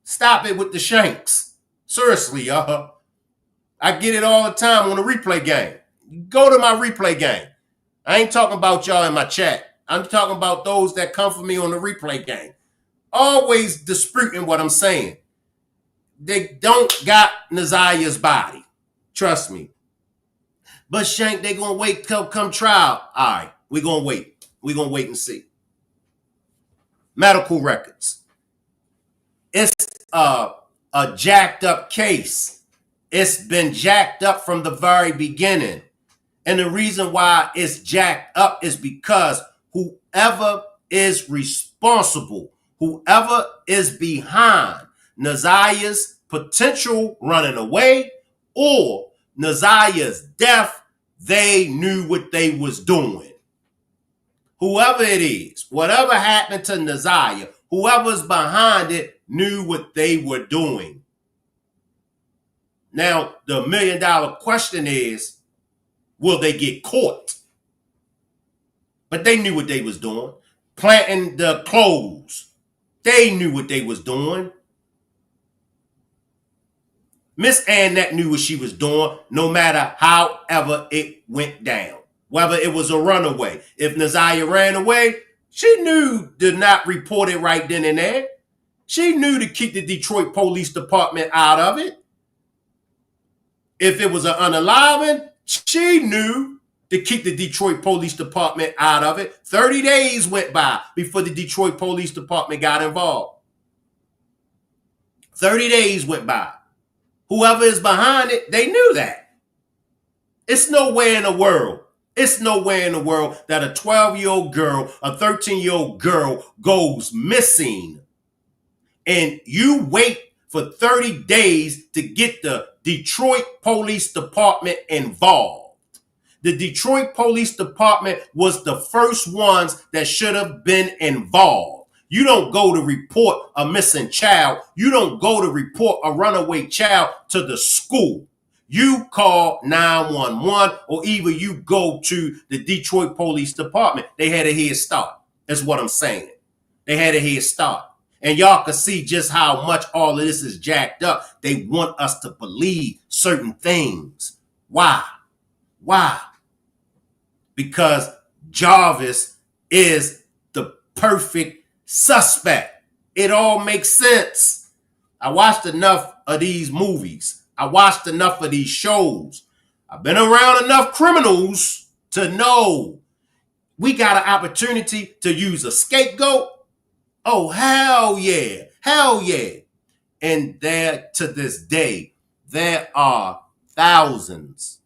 Stop it with the Shanks. Seriously, y'all. I get it all the time on the replay game. Go to my replay game. I ain't talking about y'all in my chat. I'm talking about those that come for me on the replay game. Always disputing what I'm saying. They don't got Naziah's body. Trust me. But Shank, they gonna wait till come trial. All right, we gonna wait. We gonna wait and see. Medical records. It's a jacked up case. It's been jacked up from the very beginning. And the reason why it's jacked up is because whoever is responsible, whoever is behind Naziah's potential running away or Naziah's death, they knew what they was doing. Whoever it is, whatever happened to Naziah, whoever's behind it knew what they were doing. Now, the $1 million question is, will they get caught? But they knew what they was doing. Planting the clothes. They knew what they was doing. Miss Annette knew what she was doing, no matter however it went down. Whether it was a runaway. If Naziah ran away, she knew to not report it right then and there. She knew to keep the Detroit Police Department out of it. If it was an unaliving, she knew to keep the Detroit Police Department out of it. 30 days went by before the Detroit Police Department got involved. 30 days went by. Whoever is behind it, they knew that. It's nowhere in the world. It's nowhere in the world that a 12-year-old girl, a 13-year-old girl goes missing and you wait for 30 days to get the Detroit Police Department involved. The Detroit Police Department was the first ones that should have been involved. You don't go to report a missing child. You don't go to report a runaway child to the school. You call 911 or either you go to the Detroit Police Department. They had a head start. That's what I'm saying. They had a head start. And y'all can see just how much all of this is jacked up. They want us to believe certain things. Why? Why? Because Jarvis is the perfect suspect. It all makes sense. I watched enough of these movies. I watched enough of these shows. I've been around enough criminals to know we got an opportunity to use a scapegoat. Oh, hell yeah. Hell yeah. And there to this day, there are thousands,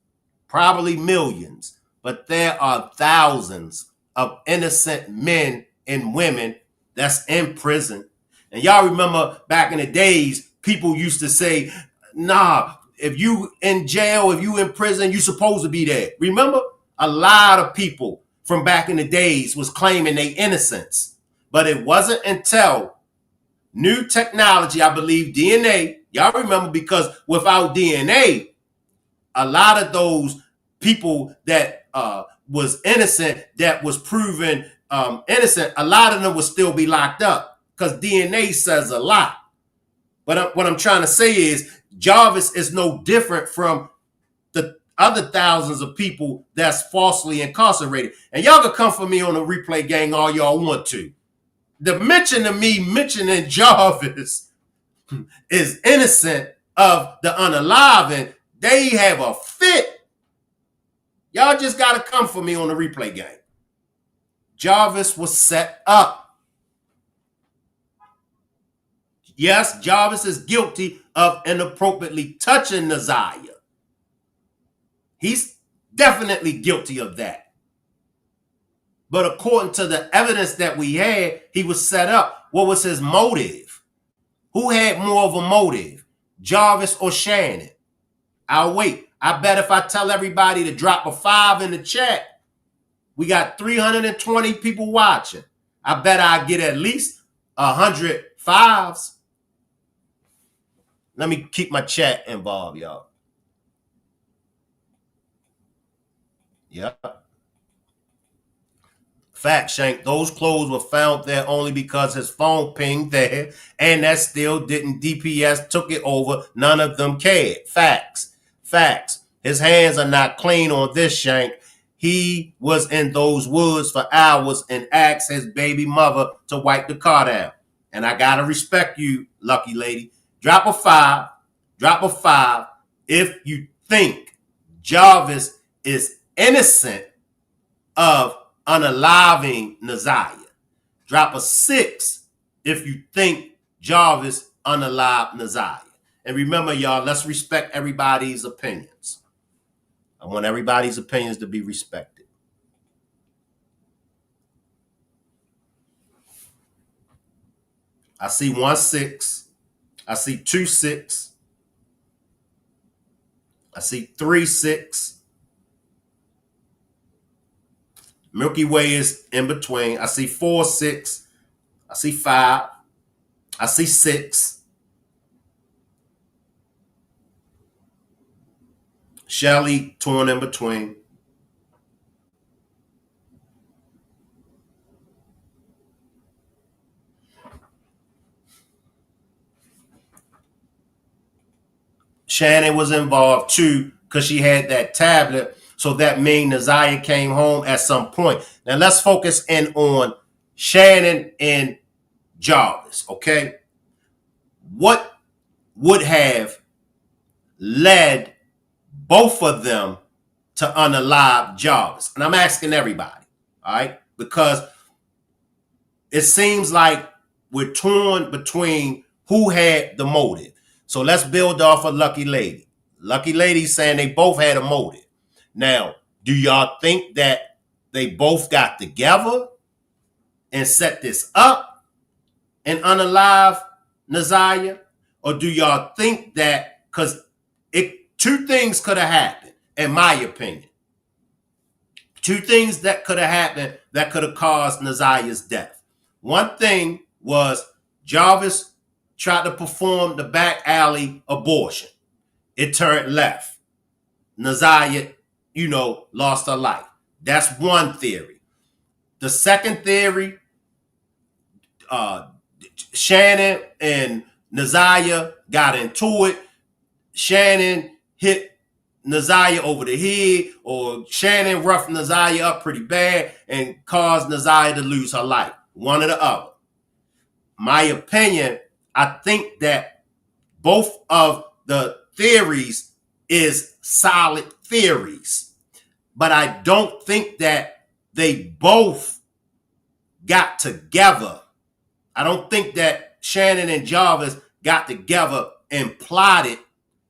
probably millions, but there are thousands of innocent men and women that's in prison. And y'all remember back in the days, people used to say, nah, if you in jail, if you in prison, you supposed to be there. Remember? A lot of people from back in the days was claiming their innocence. But it wasn't until new technology, I believe DNA, y'all remember, because without DNA, a lot of those people that was innocent, that was proven innocent, a lot of them would still be locked up because DNA says a lot. But what I'm trying to say is Jarvis is no different from the other thousands of people that's falsely incarcerated. And y'all can come for me on the replay gang all y'all want to. The mention of me mentioning Jarvis is innocent of the unalive, they have a fit. Y'all just got to come for me on the replay game. Jarvis was set up. Yes, Jarvis is guilty of inappropriately touching Naziah. He's definitely guilty of that. But according to the evidence that we had, he was set up. What was his motive? Who had more of a motive? Jarvis or Shannon? I'll wait. I bet if I tell everybody to drop a 5 in the chat, we got 320 people watching. I bet I get at least 100 5s. Let me keep my chat involved, y'all. Yep. Fact, Shank, those clothes were found there only because his phone pinged there, and that still didn't. DPS took it over. None of them cared. Facts. Facts. His hands are not clean on this, Shank. He was in those woods for hours and asked his baby mother to wipe the car down. And I gotta respect you, lucky lady. Drop a 5. Drop a 5 if you think Jarvis is innocent of unaliving Naziah. Drop a 6 if you think Jarvis unalived Naziah. And remember, y'all, let's respect everybody's opinions. I want everybody's opinions to be respected. I see 1 6. I see 2 6. I see 3-6. Milky Way is in between. I see 4-6. I see 5. I see 6. Shelly torn in between. Shannon was involved too because she had that tablet. So that means Naziah came home at some point. Now let's focus in on Shannon and Jarvis, okay? What would have led both of them to unalive Jarvis? And I'm asking everybody, all right? Because it seems like we're torn between who had the motive. So let's build off of Lucky Lady. Lucky Lady saying they both had a motive. Now, do y'all think that they both got together and set this up and unalive Naziah? Or do y'all think that, because two things could have happened, in my opinion. Two things that could have happened that could have caused Naziah's death. One thing was Jarvis tried to perform the back alley abortion. It turned left. Naziah, lost her life. That's one theory. The second theory, Shannon and Naziah got into it. Shannon hit Naziah over the head, or Shannon roughed Naziah up pretty bad and caused Naziah to lose her life. One or the other. My opinion, I think that both of the theories is solid theories, but I don't think that they both got together. I don't think that Shannon and Jarvis got together and plotted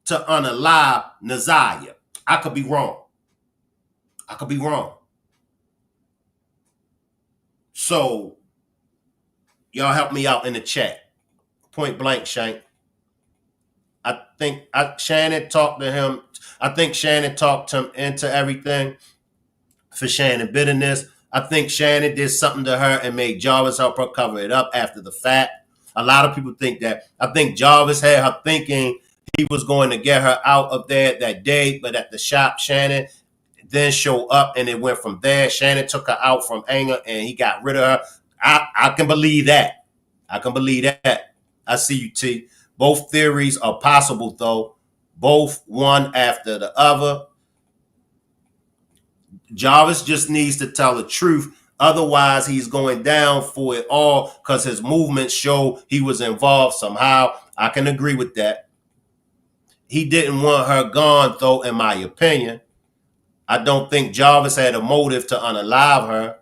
to unalive Naziah. I could be wrong. So, y'all help me out in the chat. Point blank, Shank. I think Shannon talked to him. I think Shannon talked him into everything for Shannon bitterness. I think Shannon did something to her and made Jarvis help her cover it up after the fact. A lot of people think that. I think Jarvis had her thinking he was going to get her out of there that day, but at the shop, Shannon then showed up and it went from there. Shannon took her out from anger and he got rid of her. I can believe that. I see you, T. Both theories are possible, though. Both one after the other. Jarvis just needs to tell the truth. Otherwise, he's going down for it all because his movements show he was involved somehow. I can agree with that. He didn't want her gone, though, in my opinion. I don't think Jarvis had a motive to unalive her.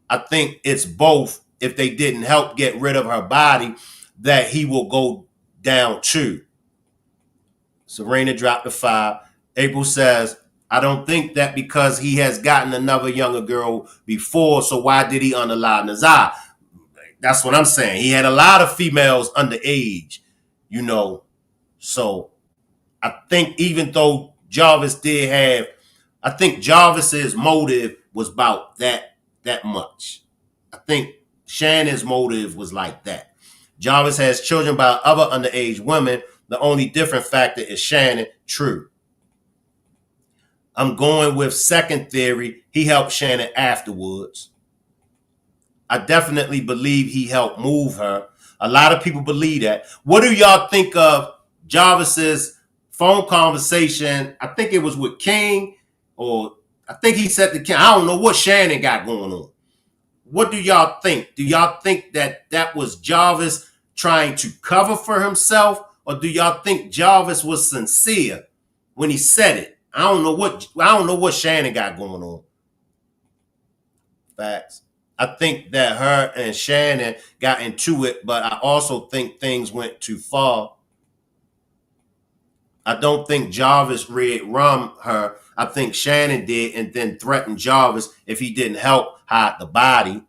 I think it's both. If they didn't help get rid of her body, that he will go down too. Serena dropped the 5. April says, I don't think that because he has gotten another younger girl before, so why did he unalive Naziah? That's what I'm saying. He had a lot of females underage, So I think even though Jarvis did have, I think Jarvis's motive was about that much. I think Shannon's motive was like that. Jarvis has children by other underage women. The only different factor is Shannon. True. I'm going with second theory. He helped Shannon afterwards. I definitely believe he helped move her. A lot of people believe that. What do y'all think of Jarvis's phone conversation? I think it was with King, or I think he said to King. I don't know what Shannon got going on. What do y'all think? Do y'all think that was Jarvis trying to cover for himself, or do y'all think Jarvis was sincere when he said it? I don't know what Shannon got going on. Facts. I think that her and Shannon got into it, but I also think things went too far. I don't think Jarvis red rum her. I think Shannon did and then threatened Jarvis if he didn't help hide the body.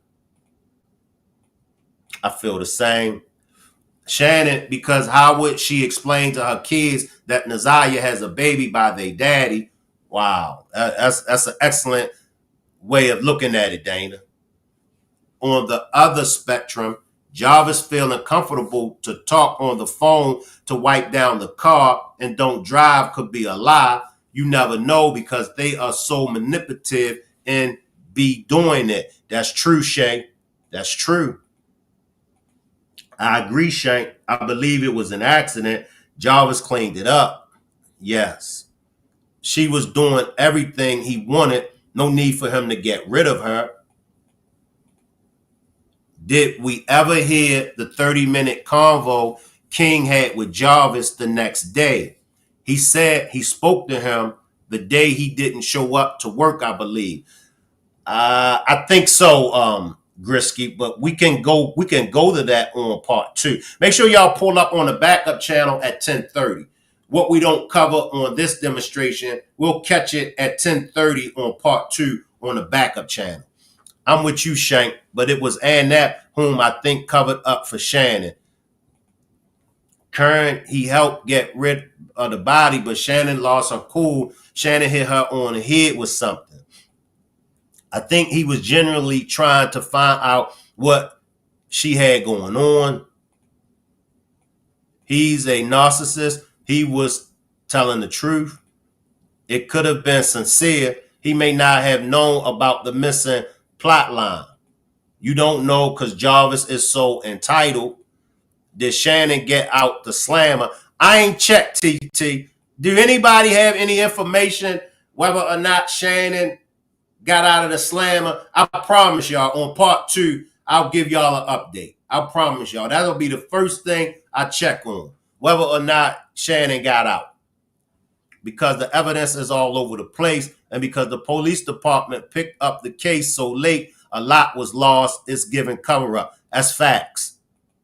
I feel the same. Shannon, because how would she explain to her kids that Naziah has a baby by their daddy? Wow, that's an excellent way of looking at it, Dana. On the other spectrum, Jarvis feeling comfortable to talk on the phone to wipe down the car and don't drive could be a lie. You never know because they are so manipulative and be doing it. That's true, Shay. That's true. I agree, Shank. I believe it was an accident. Jarvis cleaned it up. Yes. She was doing everything he wanted. No need for him to get rid of her. Did we ever hear the 30-minute convo King had with Jarvis the next day? He said he spoke to him the day he didn't show up to work, I believe. I think so, Grisky, but we can go to that on part 2. Make sure y'all pull up on the backup channel at 10:30. What we don't cover on this demonstration, we'll catch it at 10:30 on part 2 on the backup channel. I'm with you, Shank, but it was Annette whom I think covered up for Shannon. Kern, he helped get rid of the body, but Shannon lost her cool. Shannon hit her on the head with something. I think he was generally trying to find out what she had going on. He's a narcissist. He was telling the truth. It could have been sincere. He may not have known about the missing plot line. You don't know because Jarvis is so entitled. Did Shannon get out the slammer? I ain't checked, TT. Do anybody have any information whether or not Shannon got out of the slammer? I promise y'all on part 2, I'll give y'all an update. I promise y'all. That'll be the first thing I check on, whether or not Shannon got out. Because the evidence is all over the place and because the police department picked up the case so late, a lot was lost. It's given cover up. That's facts.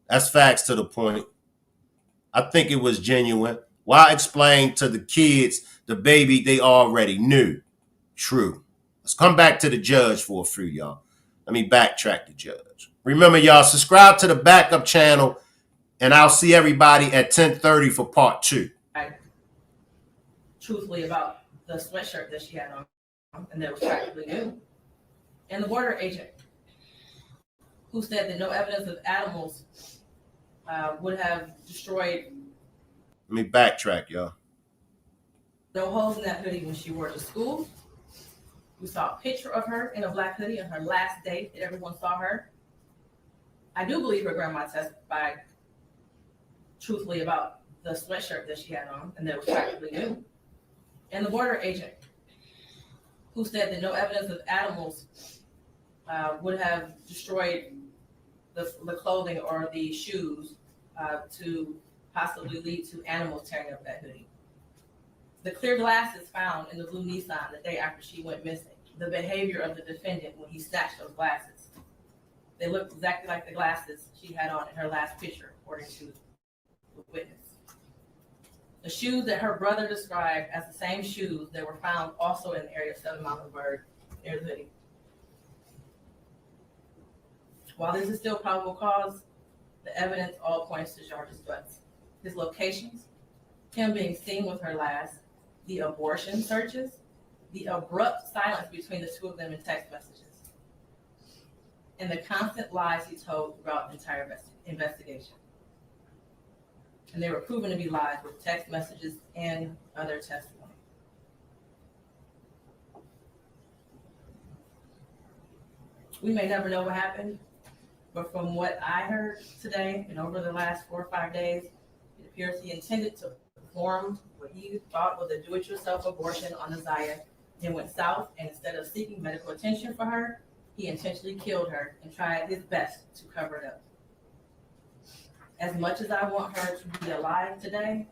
That's facts to the point. I think it was genuine. Why explain to the kids the baby they already knew? True. Let's come back to the judge for a few, y'all. Let me backtrack the judge. Remember, y'all, subscribe to the backup channel, and I'll see everybody at 10:30 for part 2. Truthfully about the sweatshirt that she had on and that was practically new. And the border agent who said that no evidence of animals would have destroyed. Let me backtrack, y'all. No holes in that hoodie when she wore it to school. We saw a picture of her in a black hoodie on her last day that everyone saw her. I do believe her grandma testified truthfully about the sweatshirt that she had on and that was practically new. And the border agent who said that no evidence of animals would have destroyed the clothing or the shoes to possibly lead to animals tearing up that hoodie. The clear glasses found in the blue Nissan the day after she went missing. The behavior of the defendant when he snatched those glasses. They looked exactly like the glasses she had on in her last picture, according to the witness. The shoes that her brother described as the same shoes that were found also in the area of 7 Mile and Bird near the hoodie. While this is still probable cause, the evidence all points to Jarvis Butts. His locations, him being seen with her last, the abortion searches, the abrupt silence between the two of them in text messages, and the constant lies he told throughout the entire investigation. And they were proven to be lies with text messages and other testimony. We may never know what happened, but from what I heard today and over the last 4 or 5 days, it appears he intended to perform what he thought was a do-it-yourself abortion on Naziah, then went south, and instead of seeking medical attention for her, he intentionally killed her and tried his best to cover it up. As much as I want her to be alive today,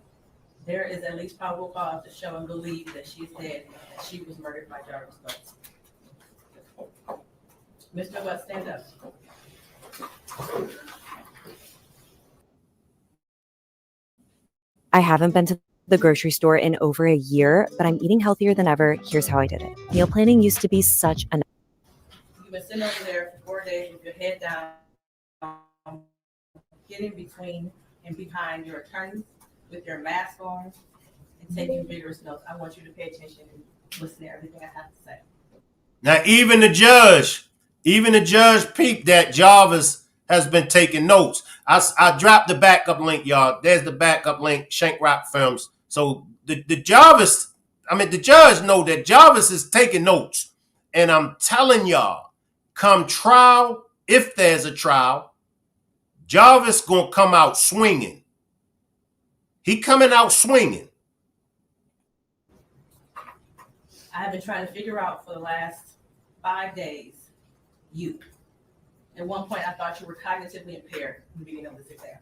there is at least probable cause to show and believe that she's dead and that she was murdered by Jarvis Butts. Mr. Butts, stand up. I haven't been to the grocery store in over a year, but I'm eating healthier than ever. Here's how I did it. Meal planning used to be such an... You've been sitting over there for 4 days with your head down, getting between and behind your attorneys with your mask on and taking vigorous notes. I want you to pay attention and listen to everything I have to say. Now, even the judge peeped that Jarvis has been taking notes. I dropped the backup link, y'all. There's the backup link, Shank Rock Films. So the judge know that Jarvis is taking notes. And I'm telling y'all, come trial, if there's a trial, Jarvis gonna come out swinging. He coming out swinging. I have been trying to figure out for the last 5 days, you. At one point, I thought you were cognitively impaired in the beginning of this exam.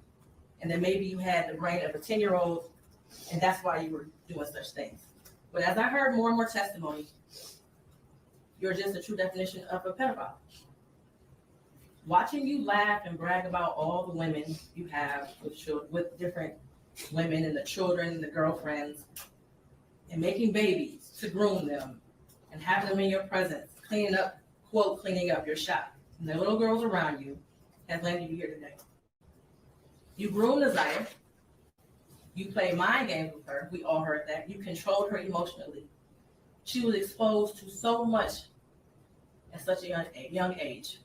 And then maybe you had the brain of a 10-year-old, and that's why you were doing such things. But as I heard more and more testimony, you're just a true definition of a pedophile. Watching you laugh and brag about all the women you have with different women and the children and the girlfriends, and making babies to groom them and having them in your presence, cleaning up your shop, and the little girls around you, has landed you here today. You groomed Naziah. You played mind games with her. We all heard that. You controlled her emotionally. She was exposed to so much at such a young age.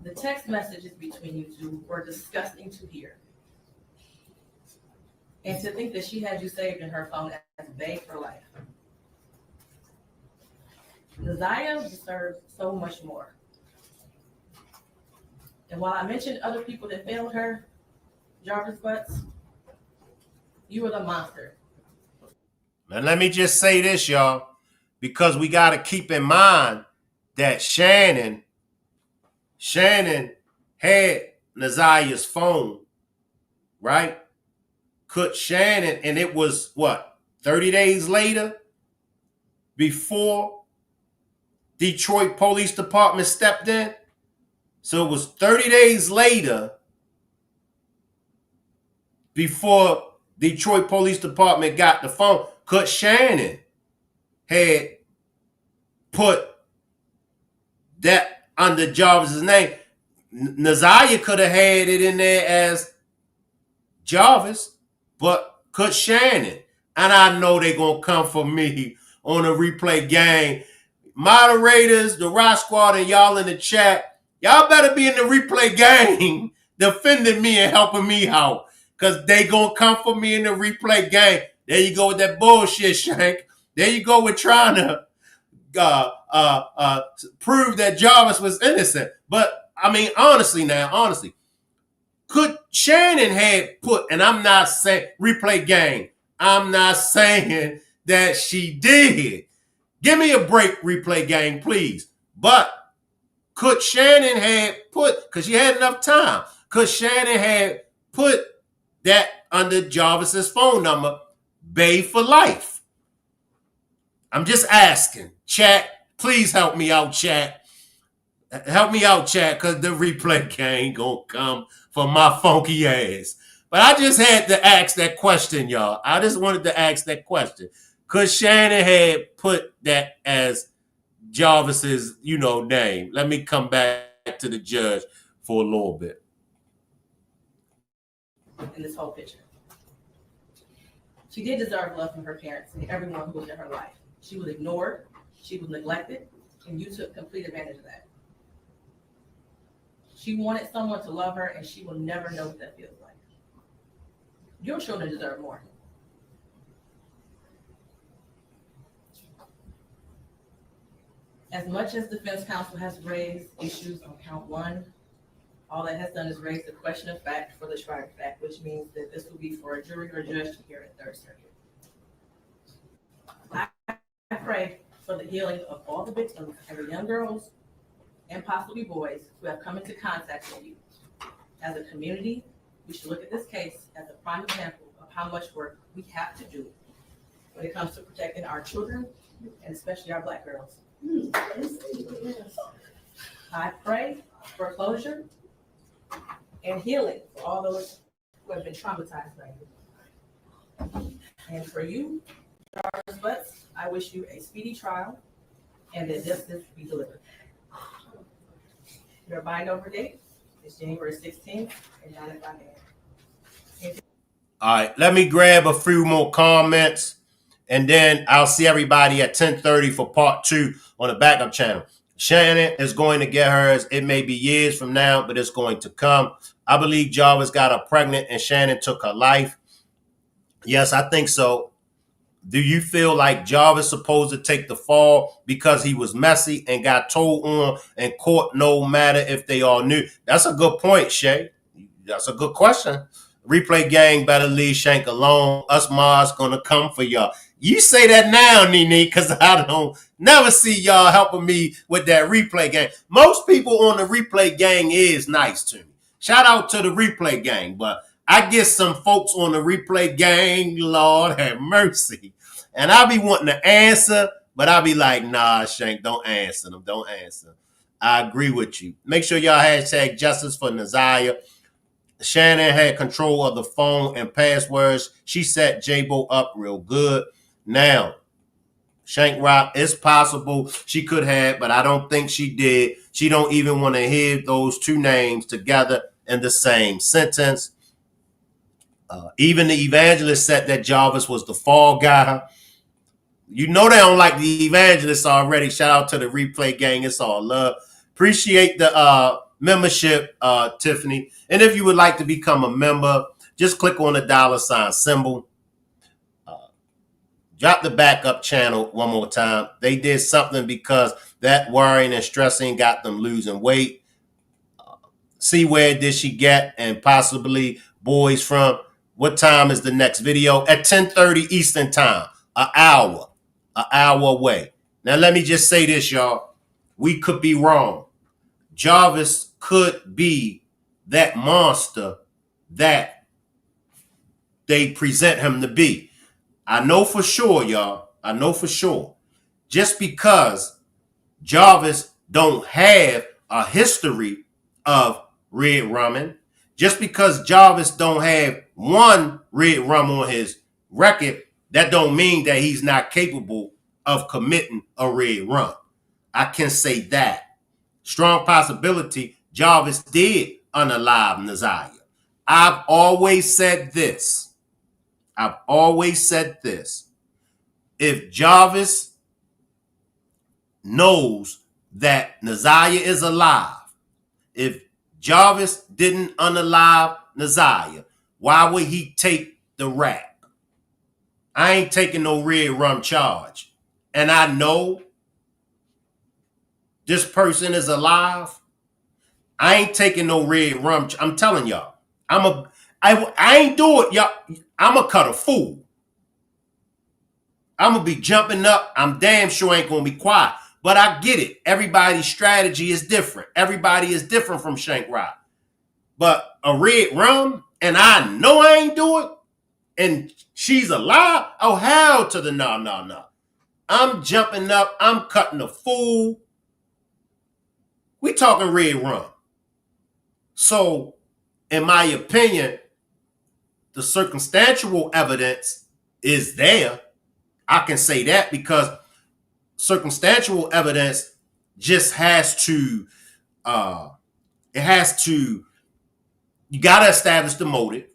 The text messages between you two were disgusting to hear. And to think that she had you saved in her phone as bae for life. Naziah deserves so much more. And while I mentioned other people that failed her, Jarvis Butts, you were the monster. Now let me just say this, y'all, because we got to keep in mind that Shannon had Naziah's phone, right? Could Shannon, and it was what, 30 days later before Detroit Police Department stepped in? So it was 30 days later before Detroit Police Department got the phone. Could Shannon had put that under Jarvis's name. Naziah could have had it in there as Jarvis, but could Shannon. And I know they're going to come for me on the replay gang. Moderators, the Rock Squad, and y'all in the chat, y'all better be in the replay gang defending me and helping me out, because they going to come for me in the replay gang. There you go with that bullshit, Shank. There you go with trying to prove that Jarvis was innocent. But, I mean, honestly, could Shannon had put, and I'm not saying, replay gang, I'm not saying that she did. Give me a break, replay gang, please. But could Shannon had put, because she had enough time, could Shannon had put that under Jarvis's phone number, bae for life? I'm just asking. Chat, please help me out, chat. Help me out, chat, because the replay gang gonna come for my funky ass. But I just had to ask that question, y'all. I just wanted to ask that question. Could Shannon had put that as Jarvis's, name? Let me come back to the judge for a little bit. In this whole picture. She did deserve love from her parents and everyone who was in her life. She was ignored, she was neglected, and you took complete advantage of that. She wanted someone to love her, and she will never know what that feels like. Your children deserve more. As much as defense counsel has raised issues on count 1, all that has done is raise the question of fact for the trier of fact, which means that this will be for a jury or judge to hear at Third Circuit. I pray for the healing of all the victims and the young girls and possibly boys who have come into contact with you. As a community, we should look at this case as a prime example of how much work we have to do when it comes to protecting our children and especially our Black girls. I pray for closure and healing for all those who have been traumatized by you. And for you, Jarvis Butts, I wish you a speedy trial and that justice be delivered. Your bind over date is January 16th at 9:05 a.m. All right, let me grab a few more comments, and then I'll see everybody at 10:30 for part 2 on the backup channel. Shannon is going to get hers. It may be years from now, but it's going to come. I believe Jarvis got her pregnant and Shannon took her life. Yes, I think so. Do you feel like Jarvis supposed to take the fall because he was messy and got told on in court no matter if they all knew? That's a good point, Shay. That's a good question. Replay gang better leave Shank alone. Us Mars gonna come for y'all. You say that now, Nene, because I don't never see y'all helping me with that replay gang. Most people on the replay gang is nice to me. Shout out to the replay gang, but I get some folks on the replay gang, Lord have mercy. And I be wanting to answer, but I be like, nah, Shank, don't answer them. Don't answer. I agree with you. Make sure y'all hashtag justice for Naziah. Shannon had control of the phone and passwords. She set J-Bo up real good. Now, Shank Rock, it's possible she could have, but I don't think she did. She don't even want to hear those two names together in the same sentence. Even the evangelist said that Jarvis was the fall guy. You know they don't like the evangelists already. Shout out to the replay gang. It's all love. Appreciate the membership, Tiffany. And if you would like to become a member, just click on the $ symbol. Drop the backup channel one more time. They did something because that worrying and stressing got them losing weight. See where did she get and possibly boys from. What time is the next video? At 10:30 Eastern time. An hour away. Now let me just say this, y'all. We could be wrong. Jarvis could be that monster that they present him to be. I know for sure, y'all. I know for sure. Just because Jarvis don't have a history of red rumming, just because Jarvis don't have one red rum on his record, that don't mean that he's not capable of committing a red rum. I can say that. Strong possibility Jarvis did unalive Naziah. I've always said this. If Jarvis knows that Naziah is alive, if Jarvis didn't unalive Naziah, why would he take the rap? I ain't taking no red rum charge. And I know this person is alive. I ain't taking no red rum. I'm telling y'all. I ain't do it, y'all. I'm a cut a fool. I'm going to be jumping up. I'm damn sure ain't going to be quiet. But I get it. Everybody's strategy is different. Everybody is different from Shank Rock. But a red rum, and I know I ain't do it, and she's alive? Oh, hell to the no. I'm jumping up. I'm cutting a fool. We talking red rum. So, in my opinion, the circumstantial evidence is there. I can say that because circumstantial evidence just has to, you got to establish the motive,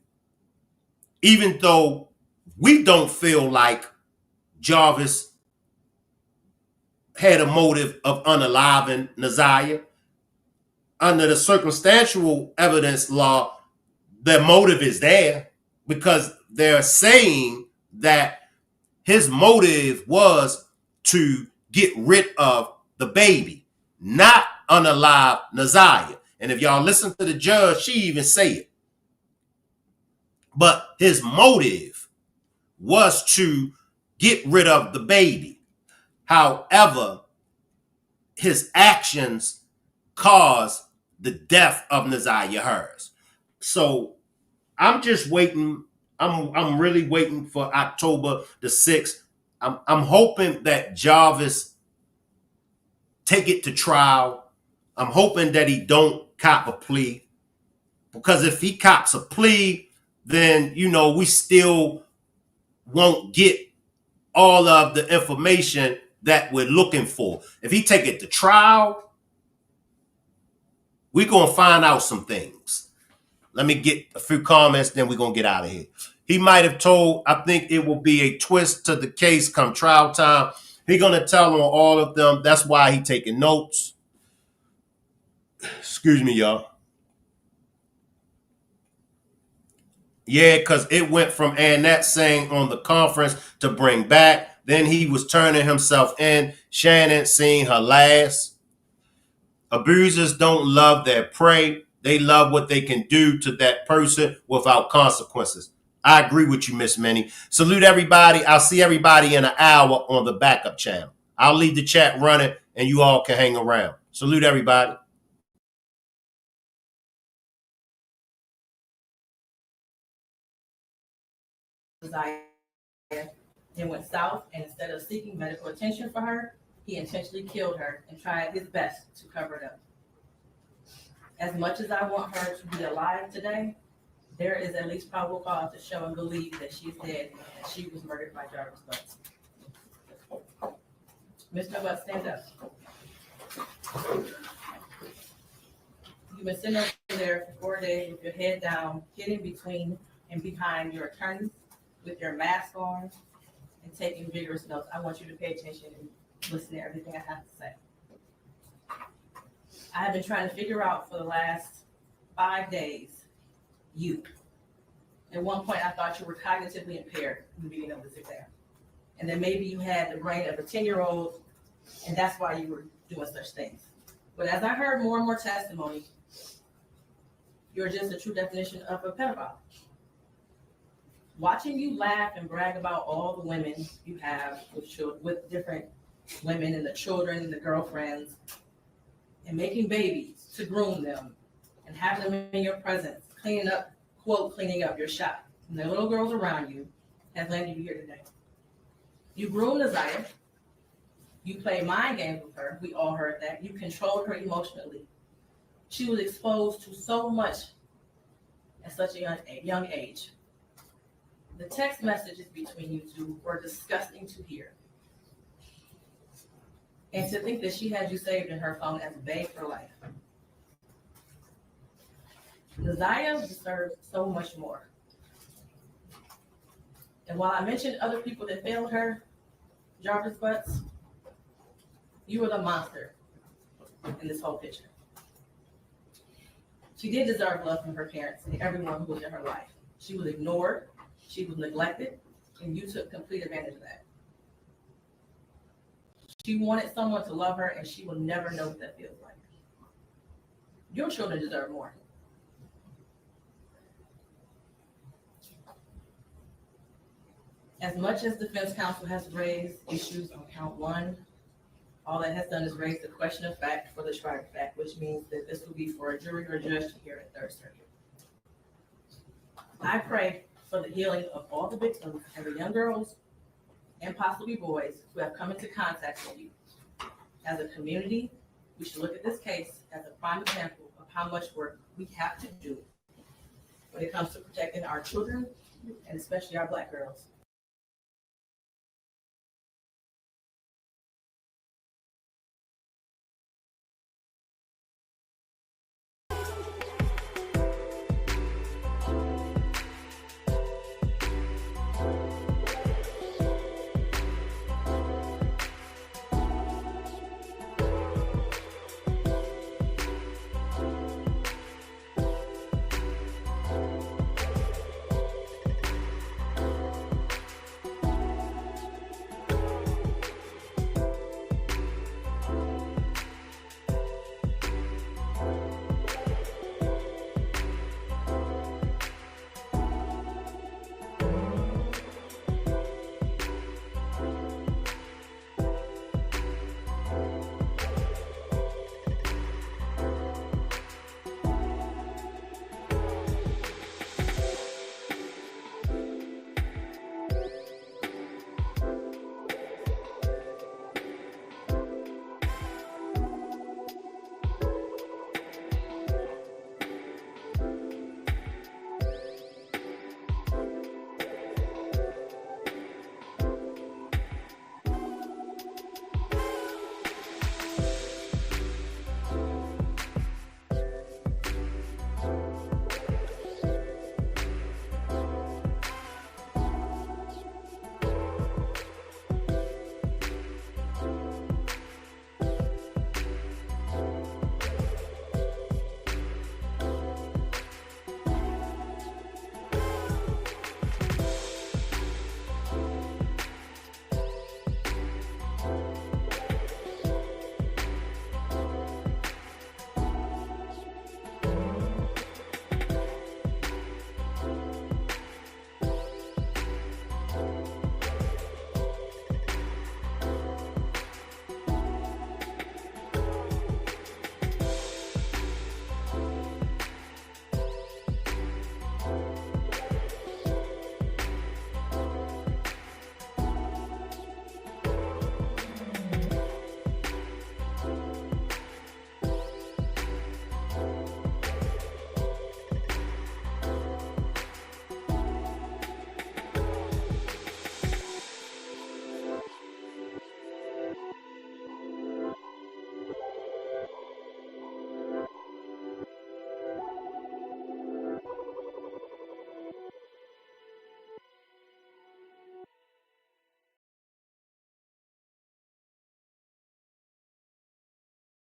even though we don't feel like Jarvis had a motive of unaliving Naziah. Under the circumstantial evidence law, the motive is there because they're saying that his motive was to get rid of the baby, not unalive Naziah. And if y'all listen to the judge, she even say it. But his motive was to get rid of the baby. However, his actions caused the death of Naziah hers. So I'm just waiting. I'm really waiting for October the 6th. I'm hoping that Jarvis take it to trial. I'm hoping that he don't cop a plea. Because if he cops a plea, then, we still won't get all of the information that we're looking for. If he take it to trial, we're going to find out some things. Let me get a few comments, then we're going to get out of here. He might have told, I think it will be a twist to the case come trial time. He's going to tell on all of them. That's why he taking notes. Excuse me, y'all. Yeah, because it went from Annette saying on the conference to bring back. Then he was turning himself in. Shannon seeing her last. Abusers don't love their prey. They love what they can do to that person without consequences. I agree with you, Miss Minnie. Salute everybody. I'll see everybody in an hour on the backup channel. I'll leave the chat running and you all can hang around. Salute everybody. Naziah and went south, and instead of seeking medical attention for her, he intentionally killed her and tried his best to cover it up. As much as I want her to be alive today, there is at least probable cause to show and believe that she is dead and she was murdered by Jarvis Butts. Mr. Butts, stand up. You've been sitting over there for 4 days with your head down, hidden between and behind your attorney with your mask on and taking vigorous notes. I want you to pay attention and listen to everything I have to say. I have been trying to figure out for the last 5 days, you. At one point, I thought you were cognitively impaired in the beginning of this exam. And then maybe you had the brain of a 10-year-old, and that's why you were doing such things. But as I heard more and more testimony, you're just a true definition of a pedophile. Watching you laugh and brag about all the women you have with children, with different women and the children and the girlfriends, and making babies to groom them and having them in your presence, cleaning up, quote, cleaning up your shop. And the little girls around you have landed you here today. You groomed Naziah. You played mind games with her. We all heard that. You controlled her emotionally. She was exposed to so much at such a young age. The text messages between you two were disgusting to hear. And to think that she had you saved in her phone as a babe for life. Naziah deserves so much more. And while I mentioned other people that failed her, Jarvis Butts, you were the monster in this whole picture. She did deserve love from her parents and everyone who was in her life. She was ignored, she was neglected, and you took complete advantage of that. She wanted someone to love her, and she will never know what that feels like. Your children deserve more. As much as defense counsel has raised issues on count one, all that has done is raise the question of fact for the trier of fact, which means that this will be for a jury or judge to hear at Third Circuit. I pray for the healing of all the victims and the young girls and possibly boys who have come into contact with you. As a community, we should look at this case as a prime example of how much work we have to do when it comes to protecting our children and especially our Black girls.